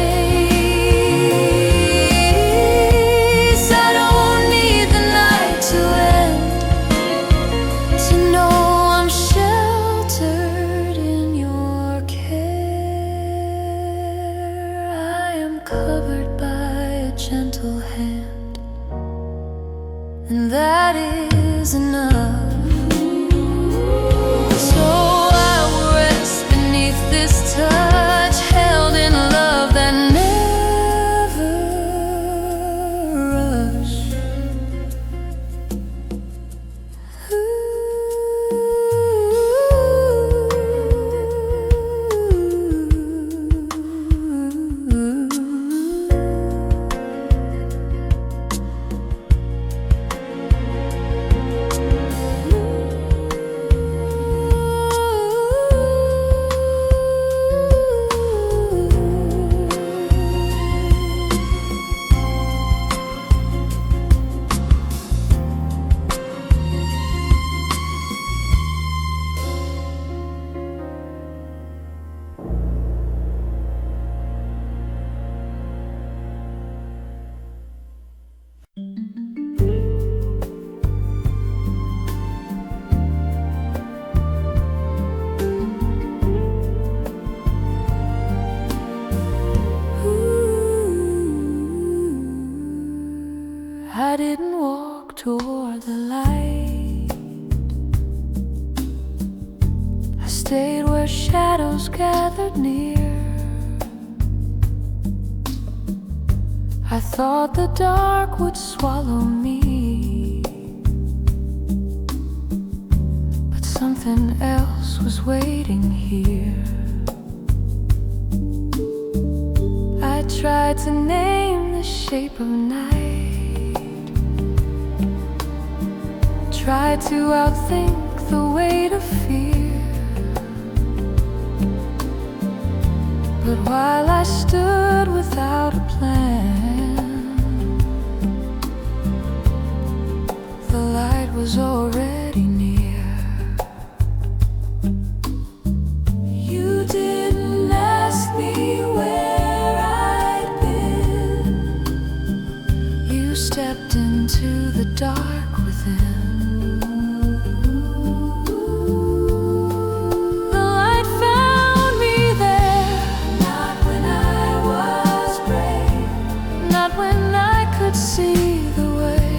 I don't need the night to end to know I'm sheltered in your care. I am covered by a gentle hand, and that is enough. So I will rest beneath this touch, held in love that never rushed. I didn't walk toward the light. I stayed where shadows gathered near. I thought the dark would swallow me, but something else was waiting here. tried to name the shape of night, tried to outthink the weight of fear. But while I stood without a plan, the light was already near. You didn't ask me where I'd been. You stepped into the dark within. The light found me there, not when I was brave, not when I could see the way,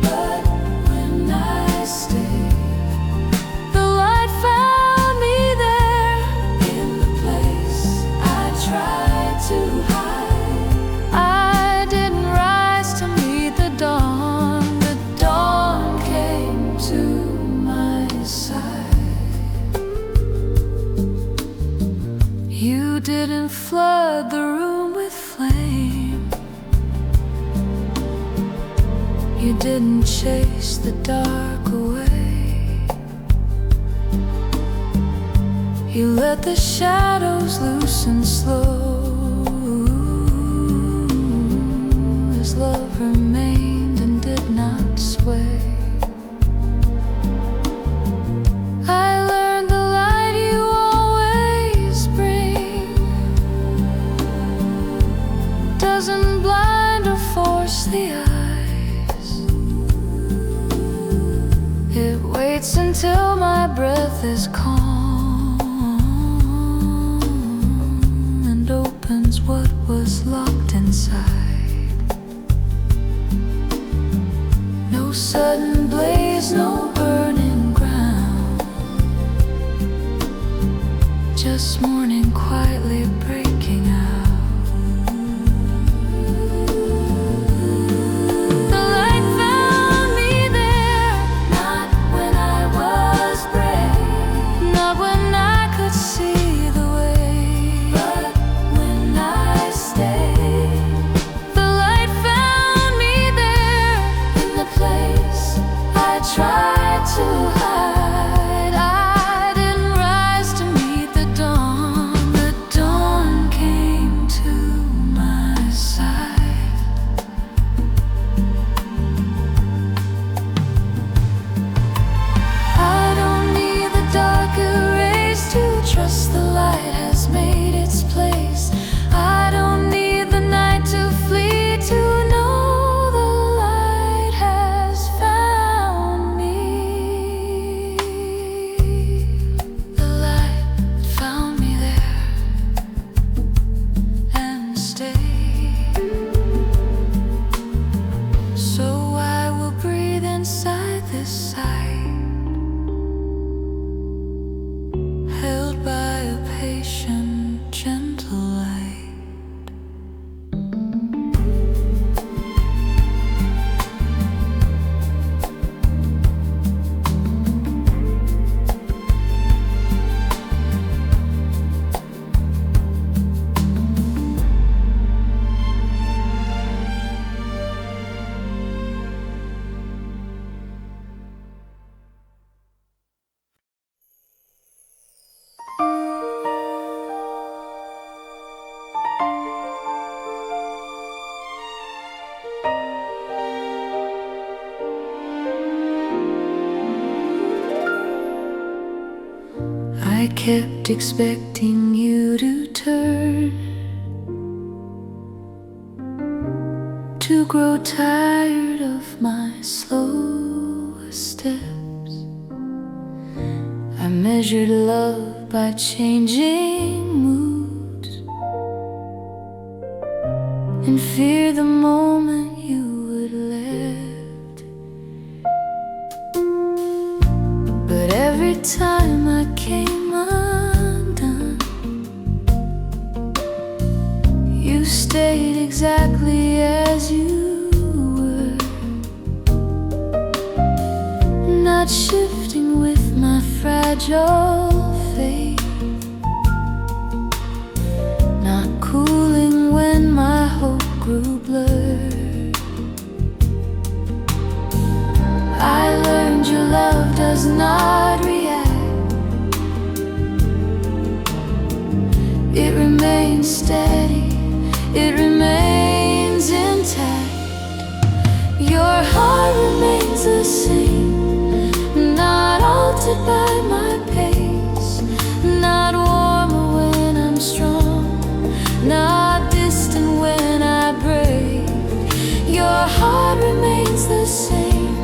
but when I stayed. The light found me there, in the place I tried to hide. I didn't rise to meet the dawn. The dawn came to my side. You didn't flood the room with flame. You didn't chase the dark away. You let the shadows loosen slow, as love remained and did not sway. I learned the light you always bring doesn't blind or force the eyes. It waits until my breath is calm and opens what was locked inside. No sudden blaze, no burning ground, just morning quietly breaking out. The light found me there, not when I was brave, not when I could see the way, but when I stayed. The light found me there, in the place I tried to hide. I didn't rise to meet the dawn. The dawn came to my side. I don't need the darker rays to trust the light has made its place. I don't need the night to flee to know the light has found me. The light found me there and stayed. So I will breathe inside this sight, held by a patient, gentle light. I kept expecting you to turn, to grow tired of my slow steps. I measured love by changing moods, and feared the moment you would left. But every time I came undone, you stayed exactly as you were, not shifting with my fragile faith, not cooling when my grew blurred. I learned your love does not react. It remains steady, it remains intact. Your heart remains the same, not altered by my pace, not warmer when I'm strong, not distant when I break. Your heart remains the same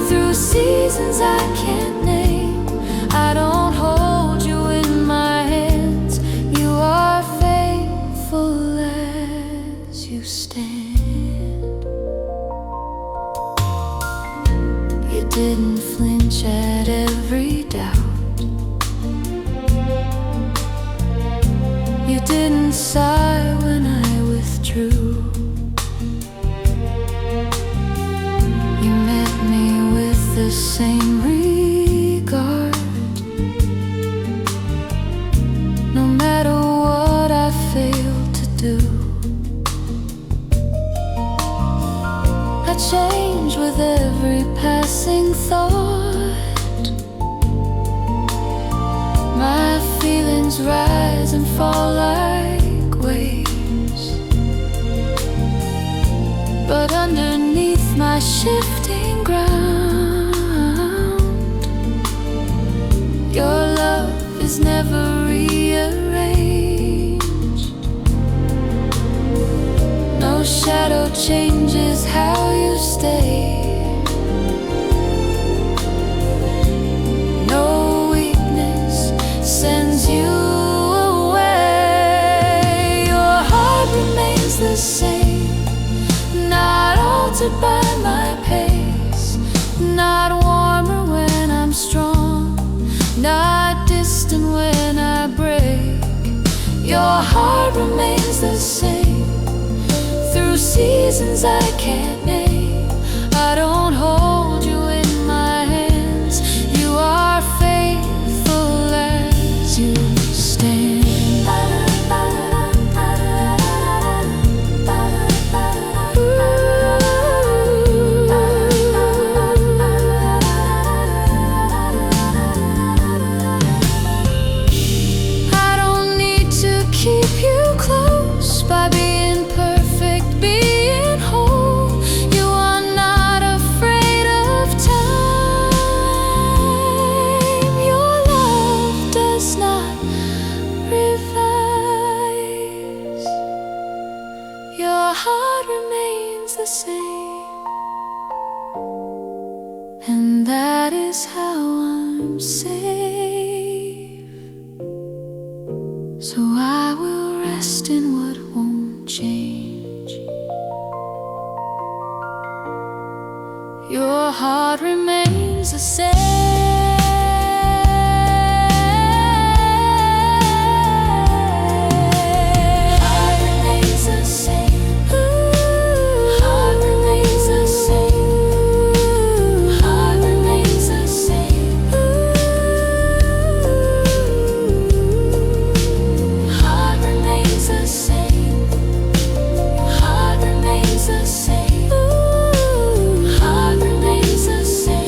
through seasons I can't name. I don't hold you in my hands. You are faithful as you stand. You didn't flinch at every doubt. You didn't sigh when I withdrew. You met me with the same regard. No matter what I failed to do, I change with every passing thought. My feelings rise and fall like waves, but underneath my shifting ground, your love is never rearranged. No shadow changes how you stay. No weakness sends you away. Your heart remains the same, not altered by my pace, not warmer when I'm strong, not distant when I break. Your heart remains the same through seasons I can't name. I don't hold you in my hands. You are faithful as you stand. I don't need to keep you close by being perfect, being whole. You are not afraid of time. Your love does not revise. Your heart remains the same, and that is how I'm safe. So I will rest in what won't change. Your heart remains the same. Heart remains the same. Heart remains the same. Heart remains the same. Heart remains the same. Heart remains the same. Heart remains the same.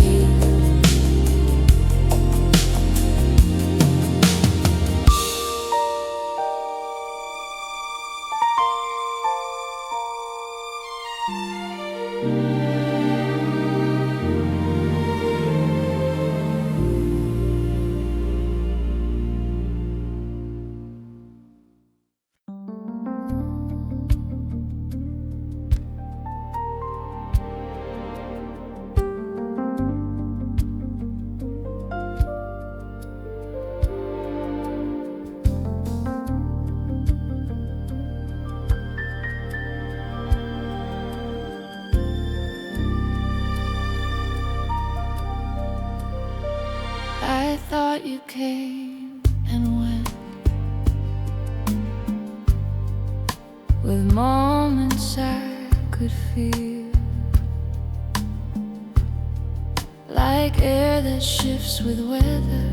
I thought you came and went with moments I could feel, like air that shifts with weather,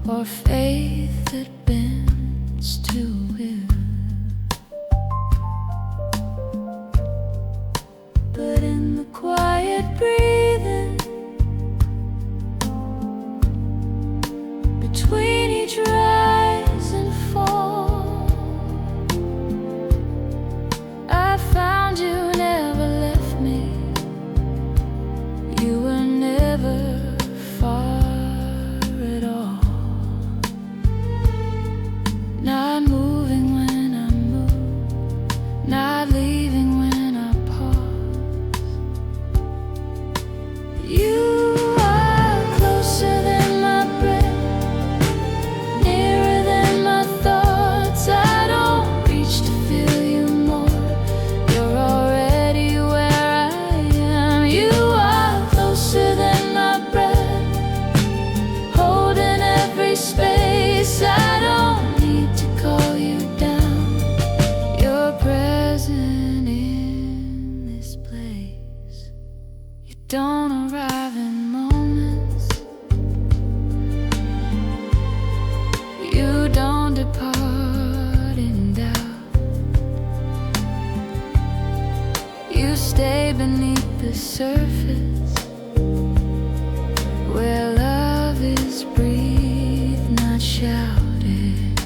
or faith that bends to will. breathing between each rise and fall. I found you, never left me. You were never far at all. Not moving when I move, not leaving when I pause. You are closer than my breath, nearer than my thoughts. I don't reach to feel you more. You're already where I am. You are closer than my breath, holding every space. I don't need to call you down. You're present in this place. You don't arrive in moments, you don't depart in doubt. You stay beneath the surface, where love is breathed, not shouted.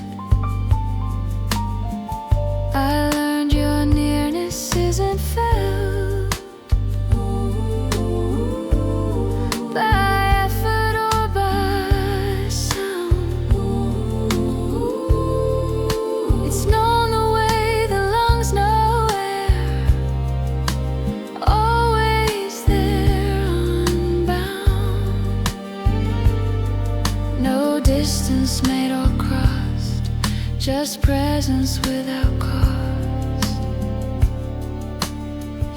I learned your nearness isn't felt by effort or by sound. It's known the way the lungs know air, always there, unbound. No distance made or crossed, just presence without cost.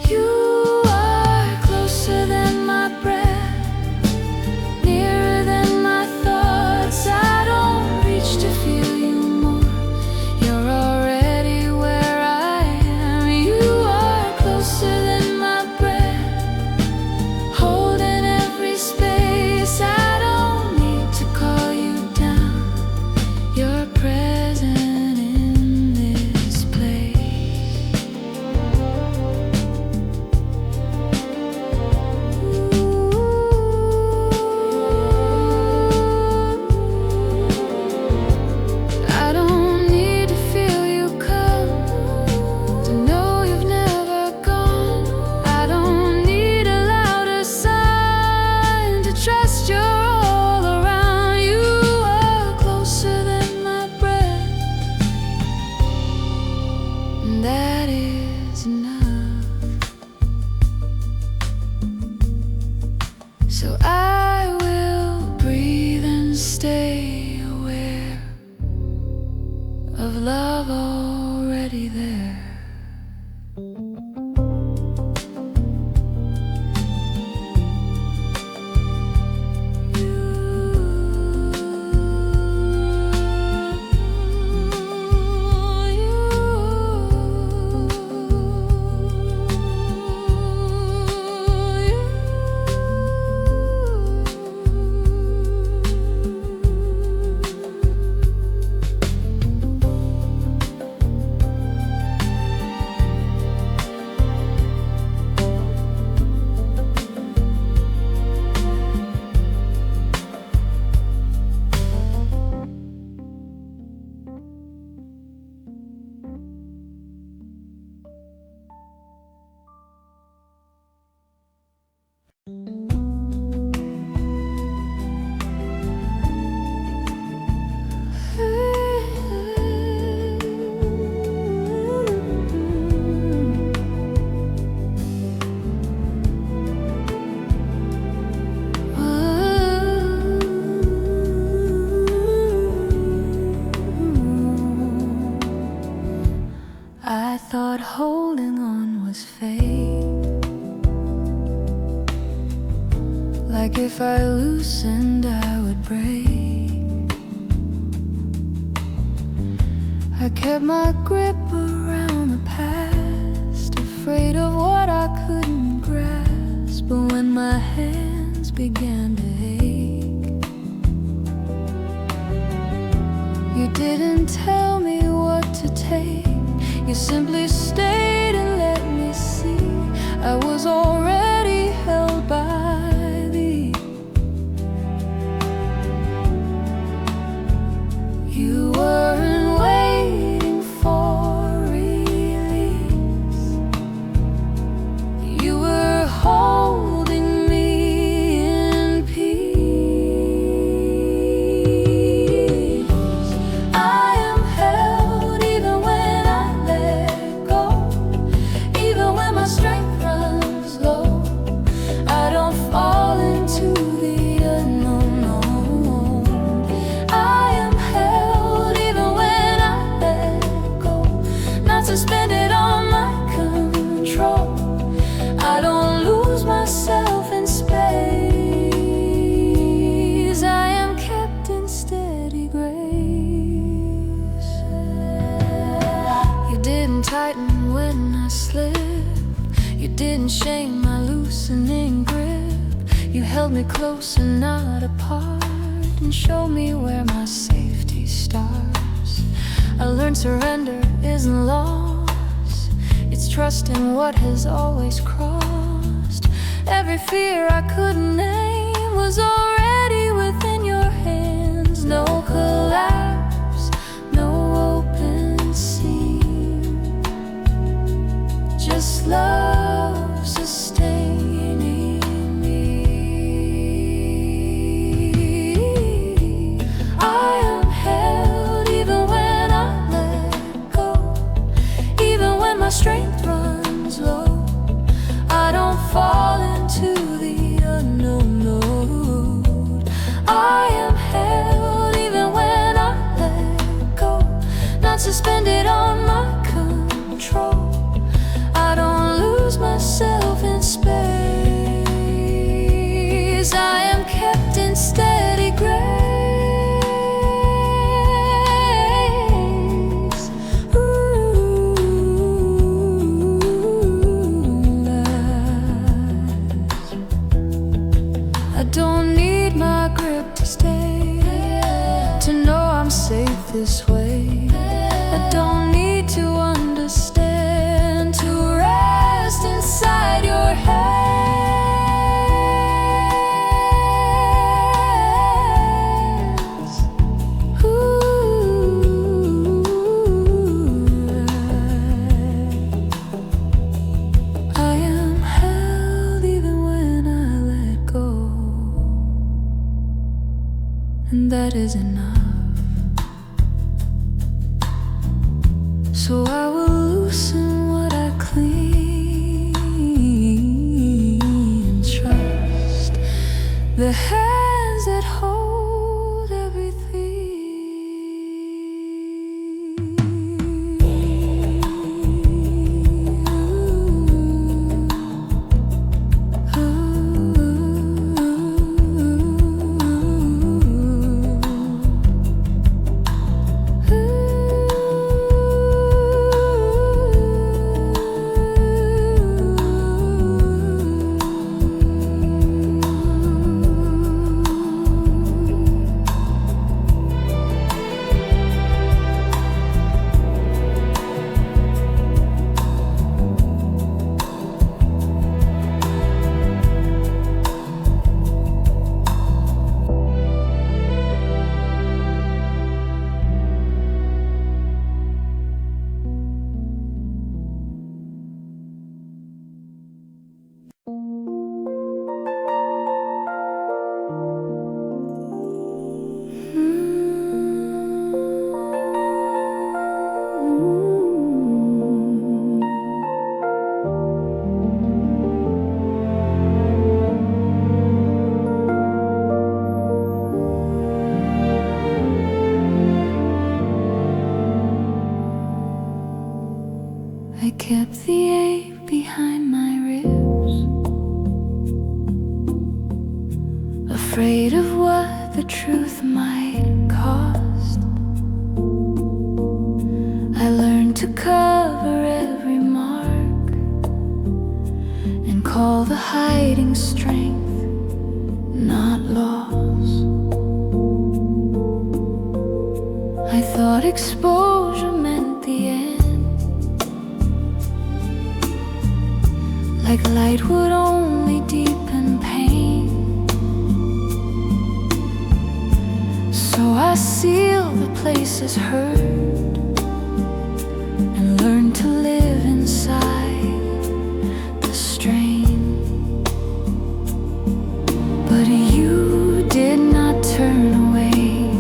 You are closer than my breath, nearer than my thoughts. I don't reach to feel you more. You're already where I am. You are closer than my breath, holding every space. I don't need to call you down. You're present in this place. I don't need to feel you come, to know you've never gone. I don't need a louder sign to trust you're all around. You are closer than my breath, and that is enough. So I will breathe and stay aware of love already there. I thought holding on was fate, like if I loosened I would break. I kept my grip around the past, afraid of what I couldn't grasp. But when my hands began to ache, you didn't tell me what to take. You simply stayed and let me see I was already held by shame, my loosening grip. You held me close and not apart, and showed me where my safety starts. I learned surrender isn't loss, it's trust in what has always crossed. Every fear I couldn't name was already within your hands. No collapse, no open seam, just love sustaining me. I am held even when I let go, even when my strength runs low. I don't fall into the unknown road. I am held even when I let go, not suspended on my control. I don't lose myself in space. I am kept in steady grace. I don't need my grip to stay, to know I'm safe this way. I don't need to understand, to rest inside your hands. I am held even when I let go, and that is enough. So I will loosen what I cling and trust the hands that hold everything. I kept the ache behind my ribs, afraid of what the truth might cost. I learned to cover every mark and call the hiding strength, not loss. I thought exposure meant the end, like light would only deepen pain. So I sealed the places hurt and learned to live inside the strain. But you did not turn away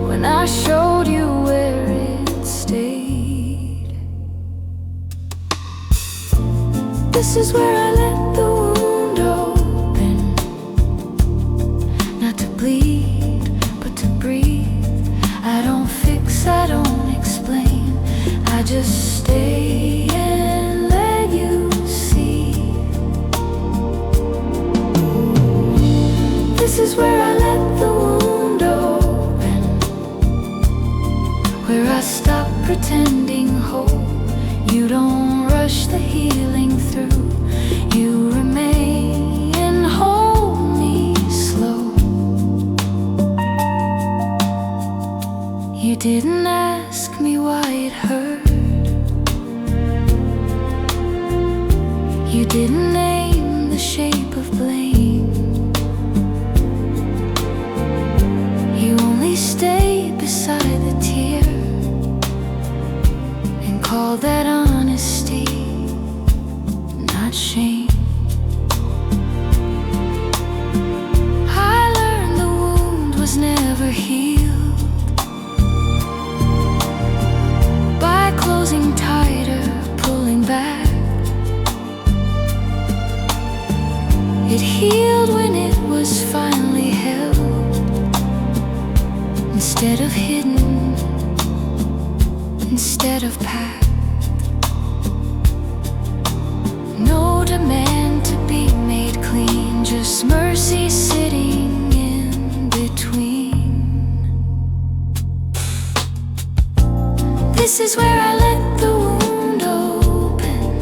when I showed you where it stayed. This is where I let the wound open, not to bleed, but to breathe. I don't fix, I don't explain, I just stay and let you see. This is where I let the wound open, where I stop pretending whole. You don't rush the healing through, you You didn't ask me why it hurt. You didn't name the shape of blame. You only stayed beside the tear and called that honesty, not shame. I learned the wound was never healed by closing tighter, pulling back. It healed when it was finally held, instead of hidden, instead of packed. No demand to be made clean, just mercy sitting in between. This is where I let the wound open,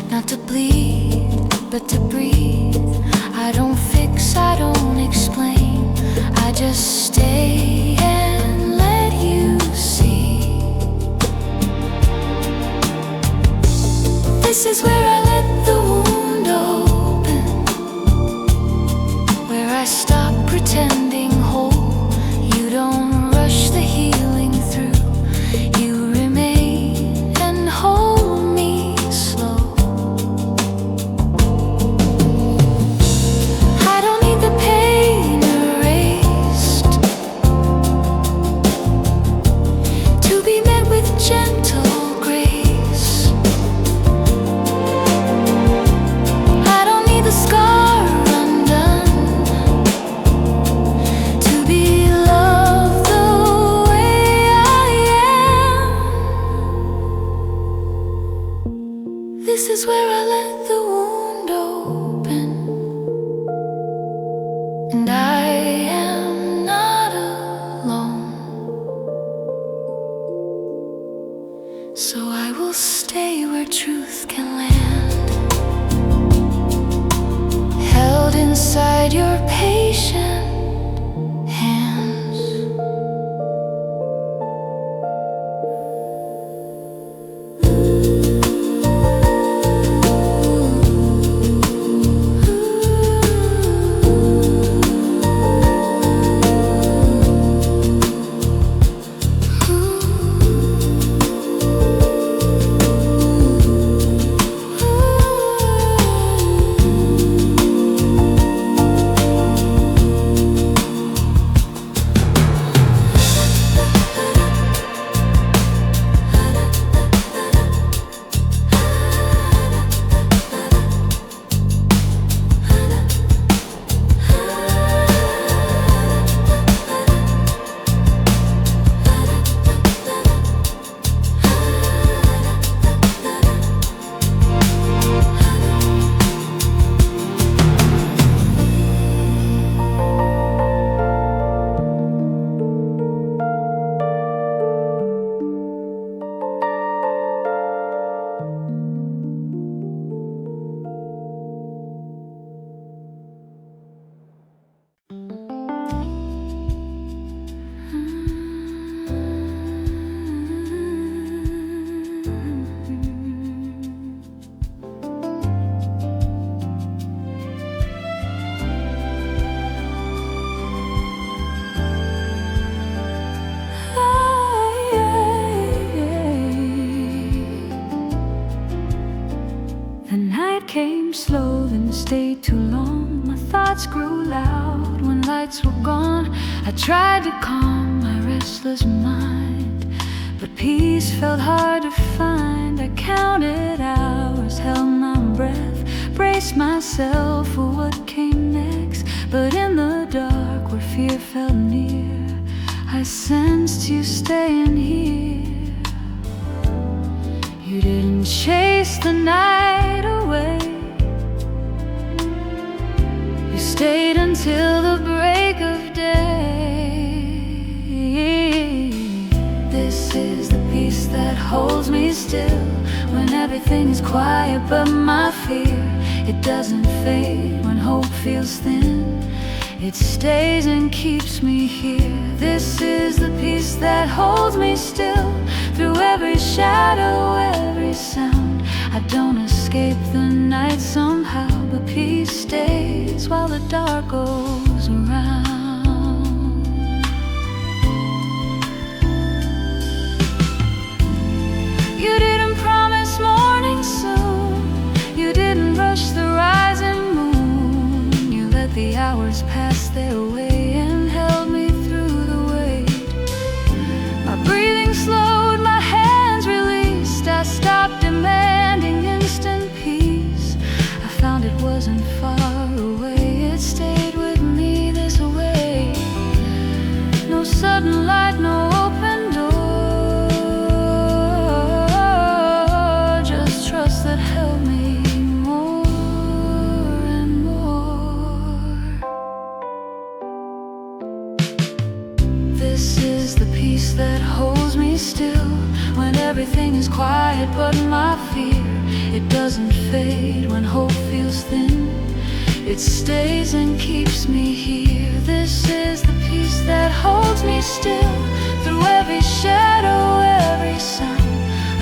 not to bleed, but to breathe. I don't fix, I don't explain, I just stay and let you see. This is where I let the wound open, where I stop pretending whole. You don't rush the healing through, you remain and hold me slow. Gentle grace, I don't need the scar undone to be loved the way I am. This is where I let the wound open, and I am not alone. So I will stay where truth can land, held inside your patient hands. Came slow, then stayed too long. My thoughts grew loud when lights were gone. I tried to calm my restless mind, but peace felt hard to find. I counted hours, held my breath, braced myself for what came next. But in the dark, where fear felt near, I sensed you staying here. You didn't chase the night away, you stayed until the break of day. This is the peace that holds me still when everything is quiet but my fear. It doesn't fade when hope feels thin. It stays and keeps me here. This is the peace that holds me still through every shadow, every sound. I don't escape the night somehow, but peace stays while the dark goes around. You didn't promise morning soon. You didn't rush the rising moon. You let the hours pass their way and held me through the wait. My breathing slowed, my hands released. I stopped demanding instant peace. I found it wasn't far away. It stayed with me this way. No sudden light, no open door, just trust that held me more and more. This is the peace that holds me still when everything is quiet but my fear. It doesn't fade when hope feels thin. It stays and keeps me here. This is the peace that holds me still through every shadow, every sound.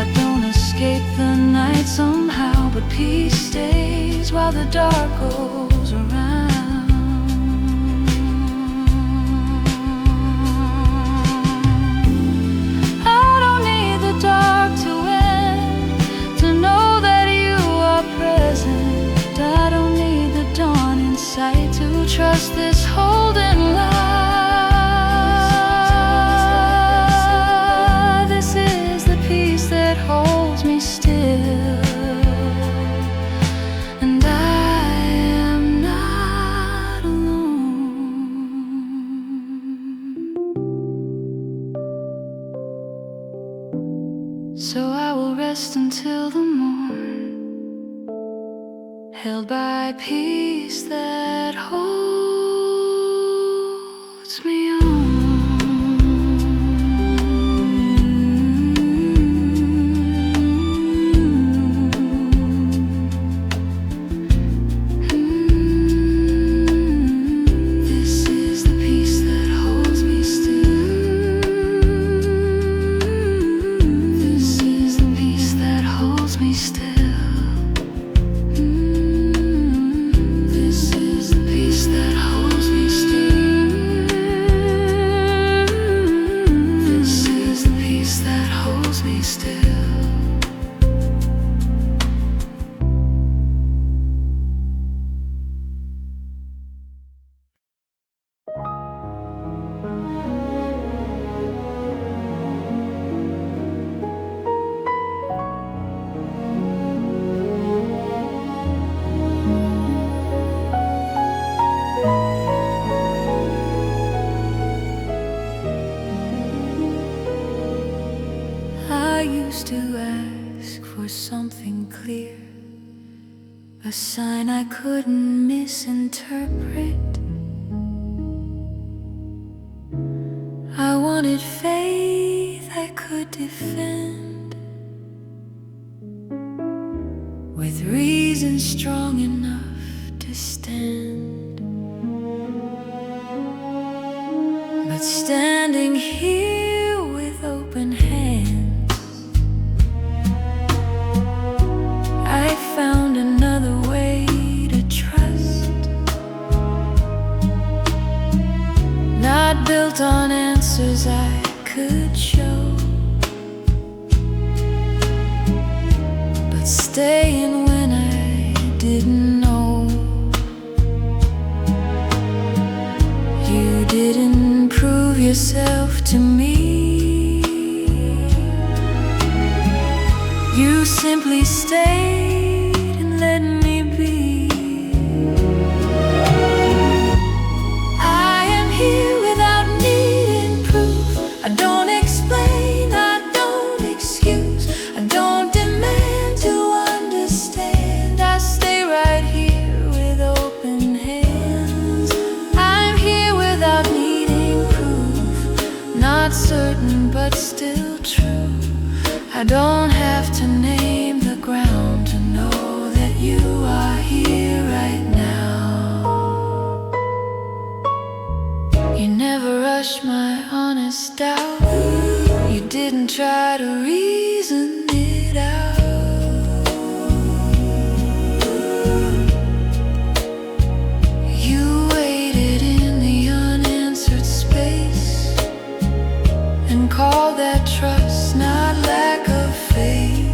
I don't escape the night somehow, but peace stays while the dark goes around. I don't need the dark to end to know that you are present. I don't need the dawn in sight to trust this holding light. This is the peace that holds me still, and I am not alone. So I will rest until the morn, held by peace that holds me on. This is the peace that holds me still. This is the peace that holds me still. I used to ask for something clear, a sign I couldn't misinterpret. I wanted faith I could defend with reason strong enough to stand. But standing here with open hands, I found another way to trust, not built on answers I could show, but staying when I didn't know. You didn't prove yourself to me. You simply stayed and let me be. I am here without needing proof. I don't explain, I don't excuse, I don't demand to understand. I stay right here with open hands. I'm here without needing proof, not certain but still true. I don't have to name the ground to know that you are here right now. never rushed my honest doubt. You didn't try to reason it out. You waited in the unanswered space and called that trust, not lack of faith.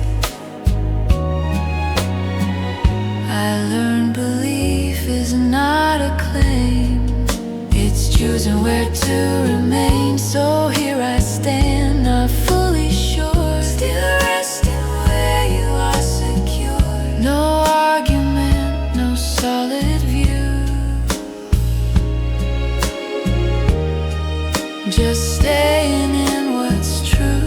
I learned belief is not a claim, it's choosing where to remain. So here I stand, not fully sure, still resting where you are secure. No argument, no solid view, just staying in what's true.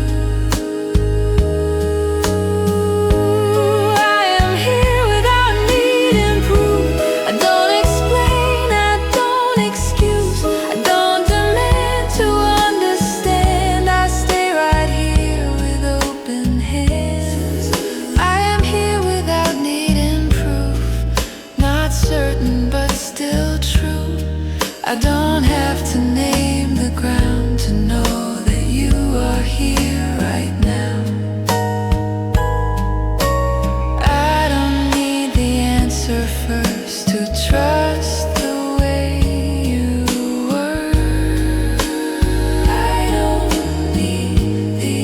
I don't have to name the ground to know that you are here right now. I don't need the answer first to trust the way you were. I don't need the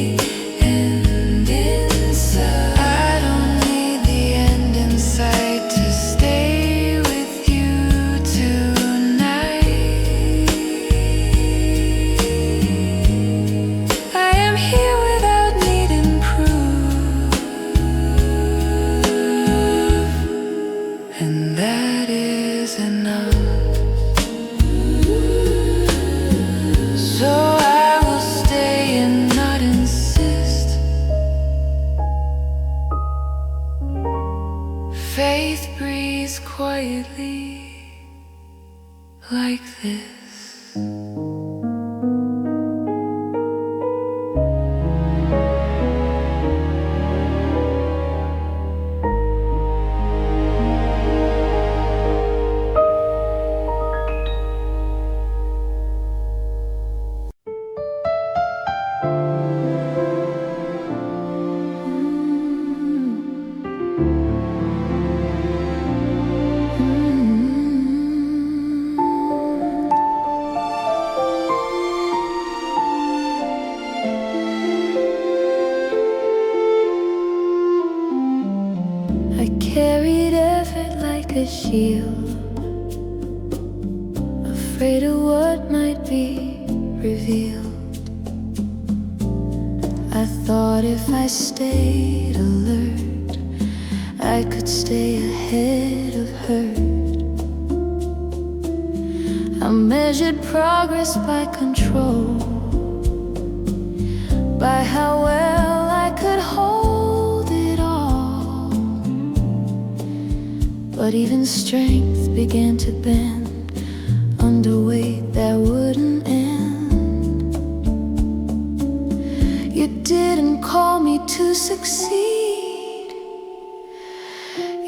end in sight. I don't need the end in sight to stay with you tonight. And that is enough. So I will stay and not insist. Faith breathes quietly like this. I carried effort like a shield, afraid of what might be revealed. I thought if I stayed alert, I could stay ahead of hurt. I measured progress by control, by how well I could hold it all. But even strength began to bend under weight that wouldn't end. You didn't call me to succeed,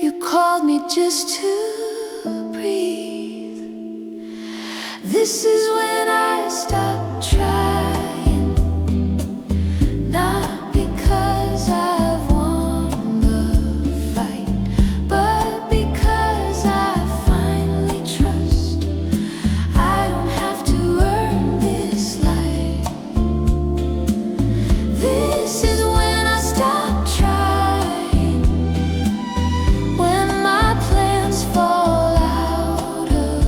you called me just to breathe. This is when I stopped trying, not because I've won the fight, but because I finally trust I don't have to earn this life. This is when I stopped trying, when my plans fall out of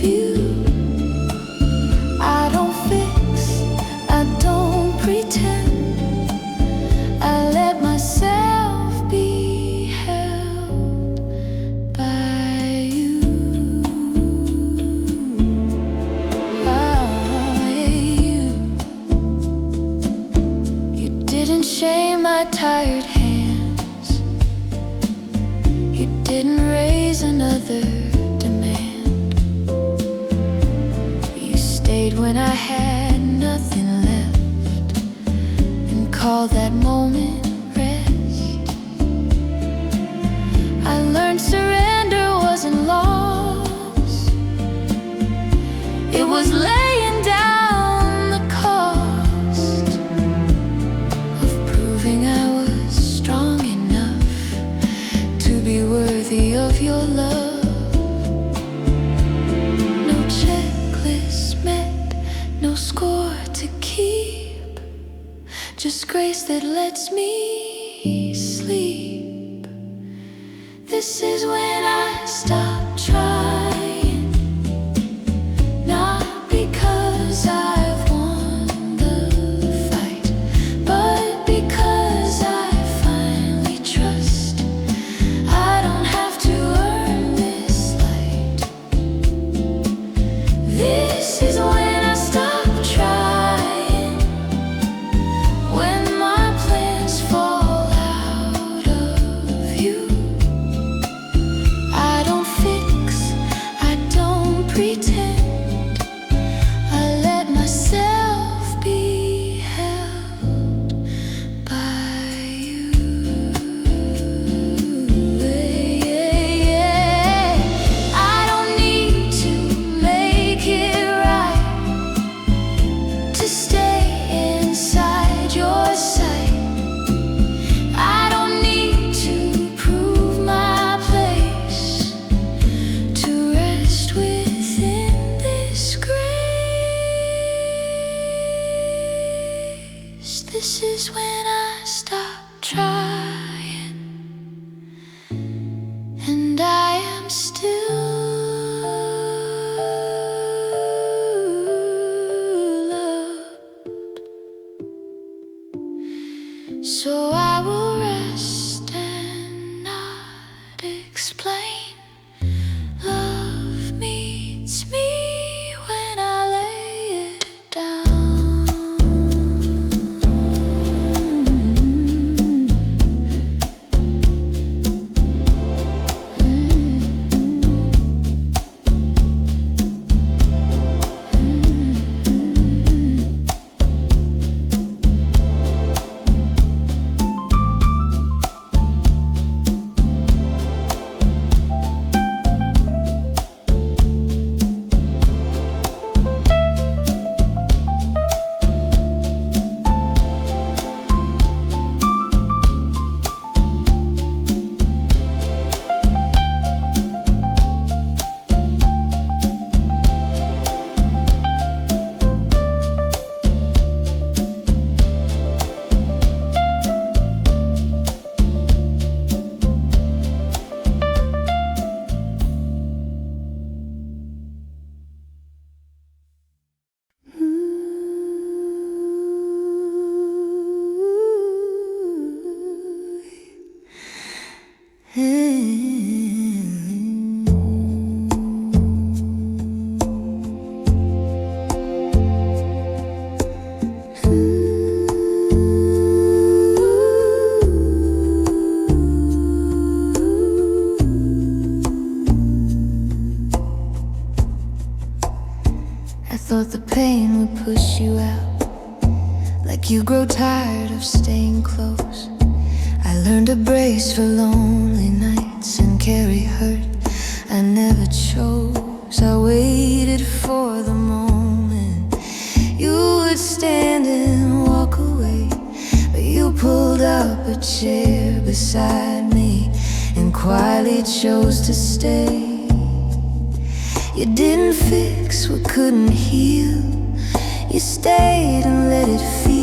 view. I don't fix, I don't pretend, I let myself be held by you. You didn't shame my tired hands, you didn't raise another demand. You stayed when I had nothing left and called that moment rest. I learned surrender wasn't loss, it was laying down score to keep, just grace that lets me sleep. This is when I stop trying, not because I've won the fight, but because I finally trust I don't have to earn this light. This is when I stop trying, when my plans fall out of view. I don't fix, I don't pretend, I let myself be held by you. I don't need to make it right to stay inside your sight. I don't need to prove my place, to rest within this grace. This is when I stop trying, and I am still loved. So I will rest and not explain. Love meets me when I lay it down. I thought the pain would push you out, like you grow tired of staying close. I learned to brace for lonely nights and carry hurt I never chose. I waited for the moment you would stand and walk away, but you pulled up a chair beside me and quietly chose to stay. You didn't fix what couldn't heal, you stayed and let it feel.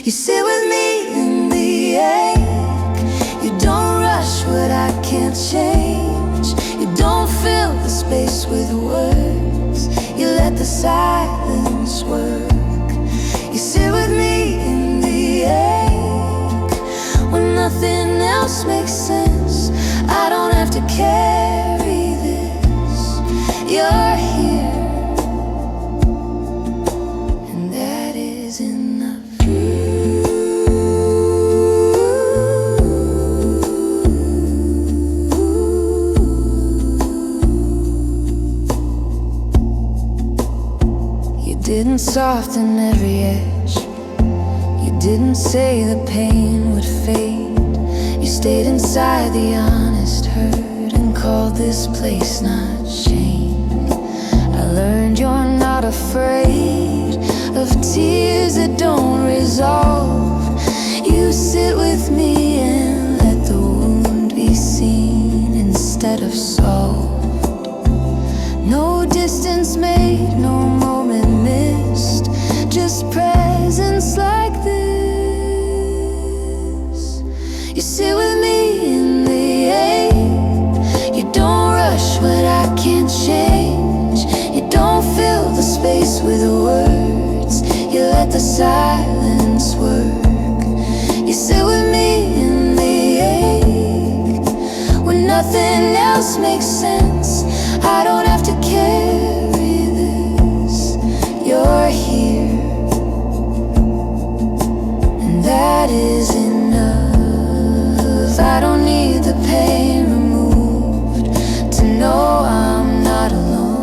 You sit with me in the ache, you don't rush what I can't change. You don't fill the space with words, you let the silence work. You sit with me in the ache, when nothing else makes sense. I don't have to carry this, you're here, and that is enough. You didn't soften every edge, you didn't say the pain would fade. You stayed inside the honest hurt and called this place not shame. I learned you're not afraid of tears that don't resolve. You sit with me and let the wound be seen instead of solved. No distance made, no moment missed, just presence like this. You sit with me in the ache. You don't rush what I can't change. You don't fill the space with words. You let the silence work. You sit with me in the ache. When nothing else makes sense, I don't have to carry this. You're here, and that is enough. I don't need the pain removed to know I'm not alone.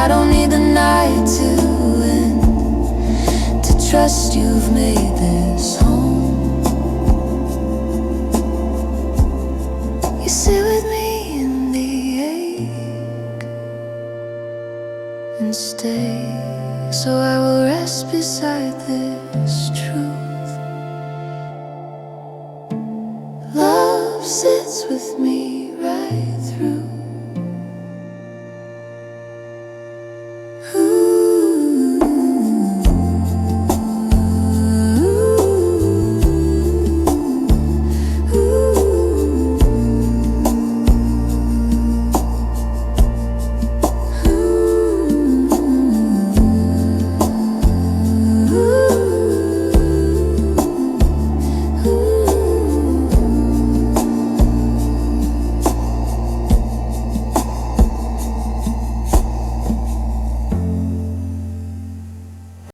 I don't need the night to end to trust you've made this home. You sit with me in the ache and stay, so I will rest beside this truth. Love sits with me right